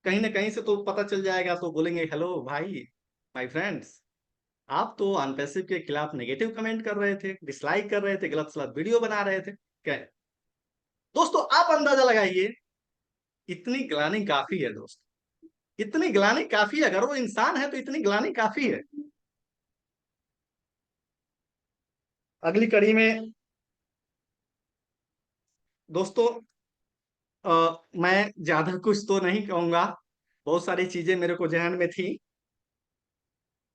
कहीं ना कहीं से तो पता चल जाएगा, तो बोलेंगे हेलो भाई, माय फ्रेंड्स, आप तो अनपैसिव के खिलाफ नेगेटिव कमेंट कर रहे थे, डिसलाइक कर रहे थे, गलत सलत वीडियो बना रहे थे क्या। दोस्तों, आप अंदाजा लगाइए, इतनी ग्लानि काफी है दोस्त, इतनी ग्लानि काफी है। अगर वो इंसान है तो इतनी ग्लानि काफी है। अगली कड़ी में दोस्तों, मैं ज्यादा कुछ तो नहीं कहूंगा, बहुत सारी चीजें मेरे को जहन में थी,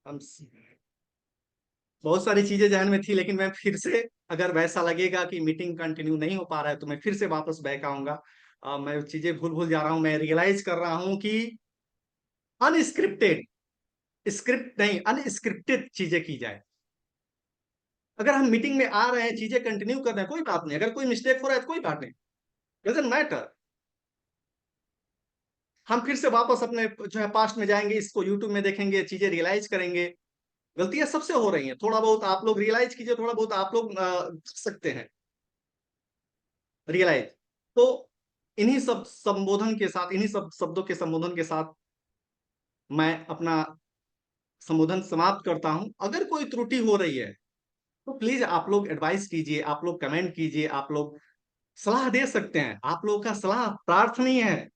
हम बहुत सारी चीजें जहन में थी, लेकिन मैं फिर से, अगर वैसा लगेगा कि मीटिंग कंटिन्यू नहीं हो पा रहा है, तो मैं फिर से वापस बैक आऊंगा। मैं चीजें भूल भूल जा रहा हूं, मैं रियलाइज कर रहा हूं कि अनस्क्रिप्टेड, स्क्रिप्ट नहीं, अनस्क्रिप्टेड चीजें की जाए। अगर हम मीटिंग में आ रहे हैं, चीजें कंटिन्यू कर रहे हैं, कोई बात नहीं, अगर कोई मिस्टेक हो रहा है तो कोई बात नहीं, डजंट मैटर। हम फिर से वापस अपने जो है पास्ट में जाएंगे, इसको यूट्यूब में देखेंगे, चीजें रियलाइज करेंगे। गलतियां सबसे हो रही हैं, थोड़ा बहुत आप लोग रियलाइज कीजिए, थोड़ा बहुत आप लोग कर सकते हैं रियलाइज। तो इन्हीं सब संबोधन के साथ, इन्हीं सब शब्दों के संबोधन के साथ मैं अपना संबोधन समाप्त करता हूं। अगर कोई त्रुटि हो रही है तो प्लीज आप लोग एडवाइस कीजिए, आप लोग कमेंट कीजिए, आप लोग सलाह दे सकते हैं, आप लोगों का सलाह प्रार्थनीय है।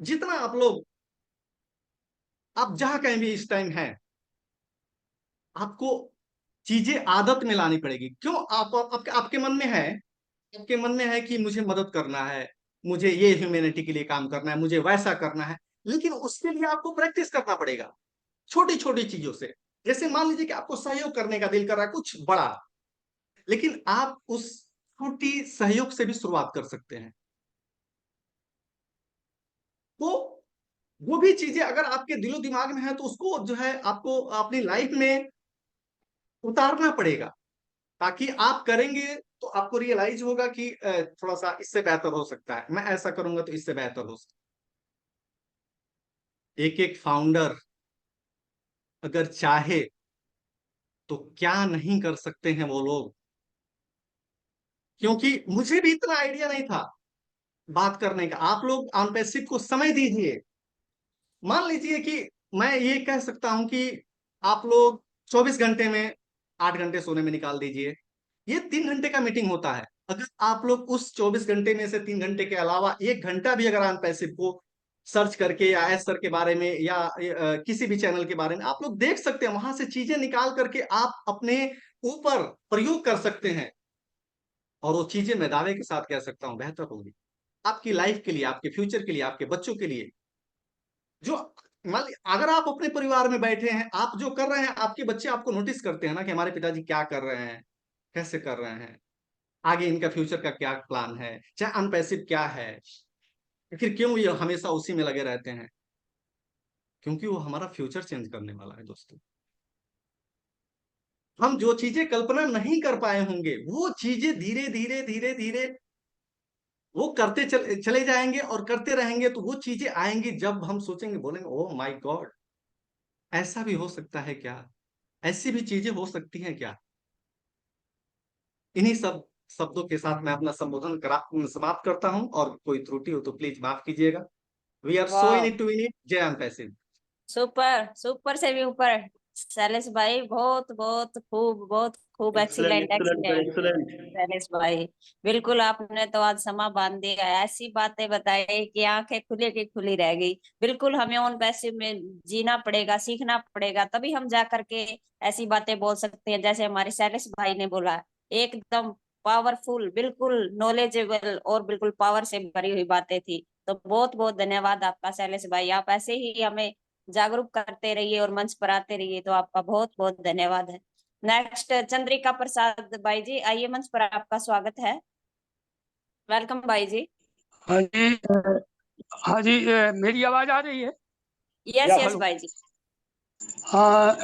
जितना आप लोग, आप जहां कहीं भी इस टाइम है, आपको चीजें आदत में लानी पड़ेगी। क्यों? आपके मन में है, आपके मन में है कि मुझे मदद करना है, मुझे ये ह्यूमैनिटी के लिए काम करना है, मुझे वैसा करना है, लेकिन उसके लिए आपको प्रैक्टिस करना पड़ेगा छोटी छोटी चीजों से। जैसे मान लीजिए कि आपको सहयोग करने का दिल कर रहा है, कुछ बड़ा, लेकिन आप उस छोटी सहयोग से भी शुरुआत कर सकते हैं। तो वो भी चीजें अगर आपके दिलो दिमाग में है, तो उसको जो है आपको अपनी लाइफ में उतारना पड़ेगा, ताकि आप करेंगे तो आपको रियलाइज होगा कि थोड़ा सा इससे बेहतर हो सकता है, मैं ऐसा करूंगा तो इससे बेहतर हो सकता है। एक एक फाउंडर अगर चाहे तो क्या नहीं कर सकते हैं वो लोग, क्योंकि मुझे भी इतना आइडिया नहीं था बात करने का। आप लोग अनपैसिव को समय दीजिए। मान लीजिए कि मैं ये कह सकता हूं कि आप लोग 24 घंटे में 8 घंटे सोने में निकाल दीजिए, ये 3 घंटे का मीटिंग होता है। अगर आप लोग उस 24 घंटे में से 3 घंटे के अलावा 1 घंटा भी अगर अनपैसिव को सर्च करके या एस सर के बारे में या किसी भी चैनल के बारे में आप लोग देख सकते हैं, वहां से चीजें निकाल करके आप अपने ऊपर प्रयोग कर सकते हैं, और वो चीजें मैं दावे के साथ कह सकता हूं बेहतर होगी आपकी लाइफ के लिए, आपके फ्यूचर के लिए, आपके बच्चों के लिए। जो मान ली अगर आप अपने परिवार में बैठे हैं, आप जो कर रहे हैं, आपके बच्चे आपको नोटिस करते हैं ना कि हमारे पिताजी क्या कर रहे हैं, कैसे कर रहे हैं, आगे इनका फ्यूचर का क्या प्लान है, चाहे अनपैसिव क्या है, फिर क्यों ये हमेशा उसी में लगे रहते हैं, क्योंकि वो हमारा फ्यूचर चेंज करने वाला है दोस्तों। हम जो चीजें कल्पना नहीं कर पाए होंगे वो चीजें धीरे धीरे धीरे धीरे वो करते चले जाएंगे और करते रहेंगे, तो वो चीजें आएंगी जब हम सोचेंगे, बोलेंगे ओह माय गॉड, ऐसा भी हो सकता है क्या, ऐसी भी चीजें हो सकती हैं क्या। इन्हीं सब शब्दों के साथ मैं अपना संबोधन समाप्त करता हूं, और कोई त्रुटि हो तो प्लीज माफ कीजिएगा। वी आर सो इन वाह, इट टू इन इट। जय अनपैसिव। सुपर सुपर से भी ऊपर। शैलेश भाई बहुत बहुत खूब, excellent excellent excellent excellent. Excellent. Shailesh भाई बिल्कुल, आपने तो आज समा बांध दिया है। ऐसी बातें बताई कि आंखें खुली की खुली रह गई। बिल्कुल, हमें ऑन पैसिव में जीना पड़ेगा, सीखना पड़ेगा, तभी हम जा करके ऐसी बातें बोल सकते हैं जैसे हमारे शैलेश भाई ने बोला। एकदम पावरफुल, बिल्कुल नॉलेजेबल और बिल्कुल पावर से भरी हुई बातें थी। तो बहुत बहुत धन्यवाद आपका शैलेश भाई। आप ऐसे ही हमें जागरूक करते रहिए और मंच पर आते रहिए, तो आपका बहुत बहुत धन्यवाद है। नेक्स्ट चंद्रिका प्रसाद भाई जी, आइए, मंच पर आपका स्वागत है। वेलकम भाई जी। हाँ जी, हाँ जी, मेरी आवाज आ रही है? Yes yes hello. भाई जी। हाँ,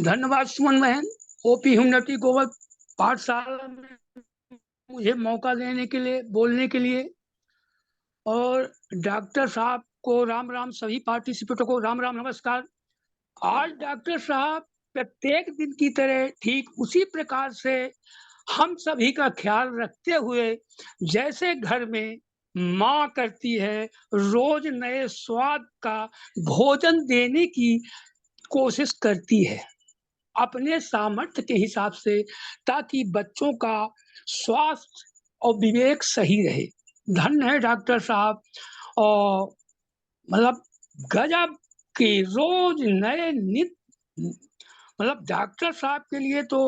धन्यवाद सुमन बहन, ओपी ह्यूमनिटी ग्लोबल पाठशाला में मुझे मौका देने के लिए, बोलने के लिए। और डॉक्टर साहब को राम राम, सभी पार्टिसिपेंटों को राम राम, नमस्कार। आज डॉक्टर साहब प्रत्येक दिन की तरह ठीक उसी प्रकार से हम सभी का ख्याल रखते हुए, जैसे घर में माँ करती है, रोज नए स्वाद का भोजन देने की कोशिश करती है अपने सामर्थ्य के हिसाब से, ताकि बच्चों का स्वास्थ्य और विवेक सही रहे। धन्य है डॉक्टर साहब। और मतलब गजब की रोज नए नित, मतलब डॉक्टर साहब के लिए तो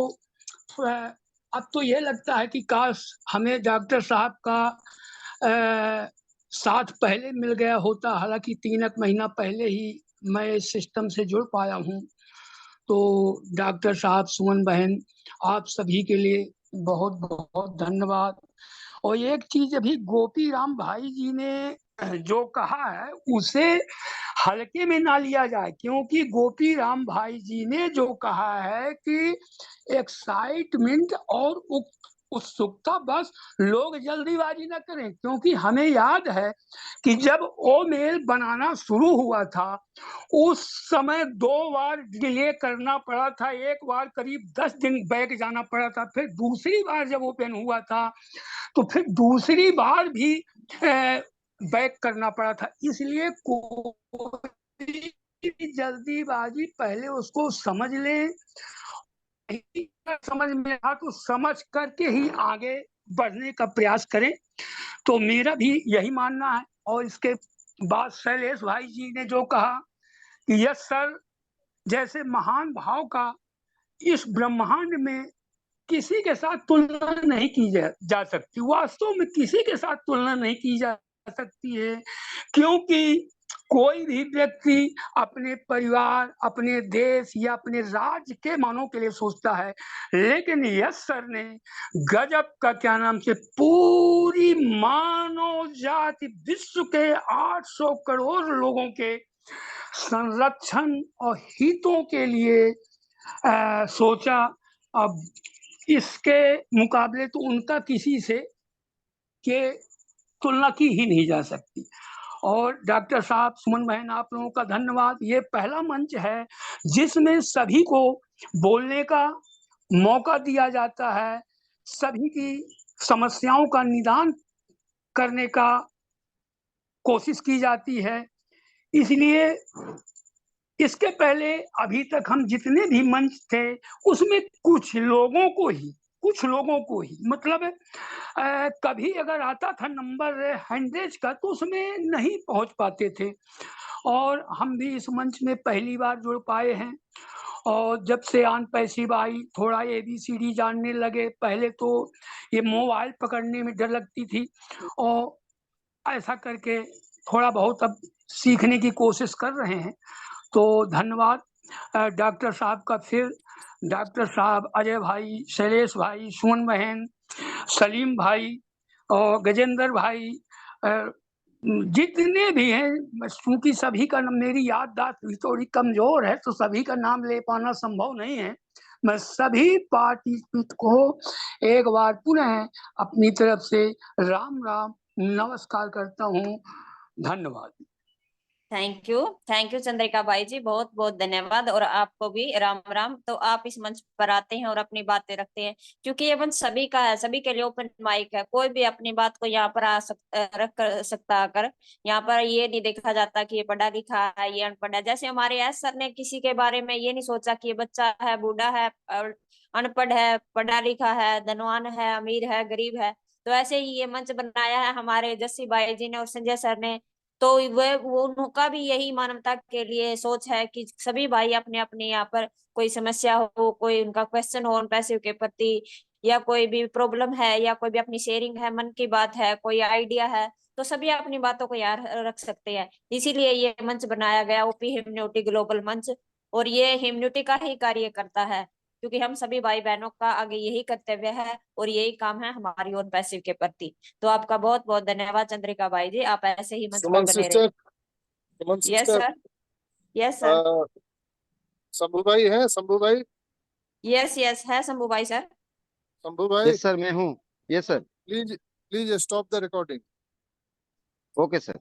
अब तो ये लगता है कि काश हमें डॉक्टर साहब का साथ पहले मिल गया होता। हालांकि 3 महीना पहले ही मैं इस सिस्टम से जुड़ पाया हूँ। तो डॉक्टर साहब, सुमन बहन, आप सभी के लिए बहुत बहुत धन्यवाद। और एक चीज अभी गोपी राम भाई जी ने जो कहा है उसे हल्के में ना लिया जाए, क्योंकि गोपी राम भाई जी ने जो कहा है कि एक्साइटमेंट और उत्सुकता, बस लोग जल्दीबाजी ना करें। क्योंकि हमें याद है कि जब ओ मेल बनाना शुरू हुआ था उस समय 2 बार डिले करना पड़ा था, एक बार करीब 10 दिन बैक जाना पड़ा था, फिर दूसरी बार जब ओपन हुआ था तो फिर दूसरी बार भी बैक करना पड़ा था। इसलिए कोई जल्दीबाजी, पहले उसको समझ लें, समझ में आ तो समझ करके ही आगे बढ़ने का प्रयास करें। तो मेरा भी यही मानना है। और इसके बाद शैलेश भाई जी ने जो कहा कि यस सर, जैसे महान भाव का इस ब्रह्मांड में किसी के साथ तुलना नहीं की जा सकती, वास्तव में किसी के साथ तुलना नहीं की जा सकती है। क्योंकि कोई भी व्यक्ति अपने परिवार, अपने देश या अपने राज्य के मानों के लिए सोचता है, लेकिन यस सर ने गजब का क्या नाम से पूरी मानव जाति, विश्व के 800 करोड़ लोगों के संरक्षण और हितों के लिए सोचा। अब इसके मुकाबले तो उनका किसी से के तुलना की ही नहीं जा सकती। और डॉक्टर साहब, सुमन बहन, आप लोगों का धन्यवाद। ये पहला मंच है जिसमें सभी को बोलने का मौका दिया जाता है, सभी की समस्याओं का निदान करने का कोशिश की जाती है। इसलिए इसके पहले अभी तक हम जितने भी मंच थे उसमें कुछ लोगों को ही मतलब कभी अगर आता था नंबर 100 का तो उसमें नहीं पहुंच पाते थे। और हम भी इस मंच में पहली बार जुड़ पाए हैं। और जब से अनपैसिव आई, थोड़ा ABCD जानने लगे। पहले तो ये मोबाइल पकड़ने में डर लगती थी, और ऐसा करके थोड़ा बहुत अब सीखने की कोशिश कर रहे हैं। तो धन्यवाद डॉक्टर साहब का। फिर डॉक्टर साहब, अजय भाई, शैलेश भाई, सुमन बहन, सलीम भाई और गजेंद्र भाई, जितने भी हैं, क्योंकि सभी का मेरी याददाश्त भी थोड़ी कमजोर है तो सभी का नाम ले पाना संभव नहीं है। मैं सभी पार्टिसिपेंट को एक बार पुनः अपनी तरफ से राम राम नमस्कार करता हूँ। धन्यवाद। थैंक यू चंद्रिका भाई जी, बहुत बहुत धन्यवाद। और आपको भी राम राम। तो आप इस मंच पर आते हैं और अपनी बातें रखते हैं, क्योंकि ये मंच सभी का है, सभी के लिए ओपन माइक है। कोई भी अपनी बात को यहाँ पर रख कर सकता आकर। यहाँ पर ये नहीं देखा जाता कि ये पढ़ा लिखा है, ये अनपढ़ है। जैसे हमारे एस सर ने किसी के बारे में ये नहीं सोचा कि ये बच्चा है, बूढ़ा है, अनपढ़ है, पढ़ा लिखा है, धनवान है, अमीर है, गरीब है। तो ऐसे ही ये मंच बनाया है हमारे जस्सी भाई जी ने और संजय सर ने। तो वो उनका भी यही मानवता के लिए सोच है कि सभी भाई अपने अपने यहाँ पर कोई समस्या हो, कोई उनका क्वेश्चन हो उन पैसे के प्रति, या कोई भी प्रॉब्लम है, या कोई भी अपनी शेयरिंग है, मन की बात है, कोई आइडिया है, तो सभी अपनी बातों को यार रख सकते हैं। इसीलिए ये मंच बनाया गया, ओपी हिम्यूनिटी ग्लोबल मंच। और ये हिम्यूनिटी का ही कार्य करता है, क्योंकि हम सभी भाई बहनों का आगे यही कर्तव्य है और यही काम है हमारी ओन पैसिव के प्रति। तो आपका बहुत बहुत धन्यवाद चंद्रिका भाई जी, आप ऐसे ही मंच पर सुमन बने सिस्टर, रहिए। Suman yes sister, sir, yes sir, Shambhu भाई है, शंभू भाई, यस यस है शंभू भाई सर। शंभू भाई, यस सर, मैं हूँ। Yes sir. Please please stop the recording. Okay sir.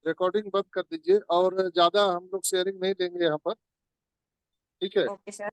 Recording बंद कर दीजिए और ज्यादा हम लोग शेयरिंग नहीं लेंगे यहाँ पर, ठीक है। Okay sir.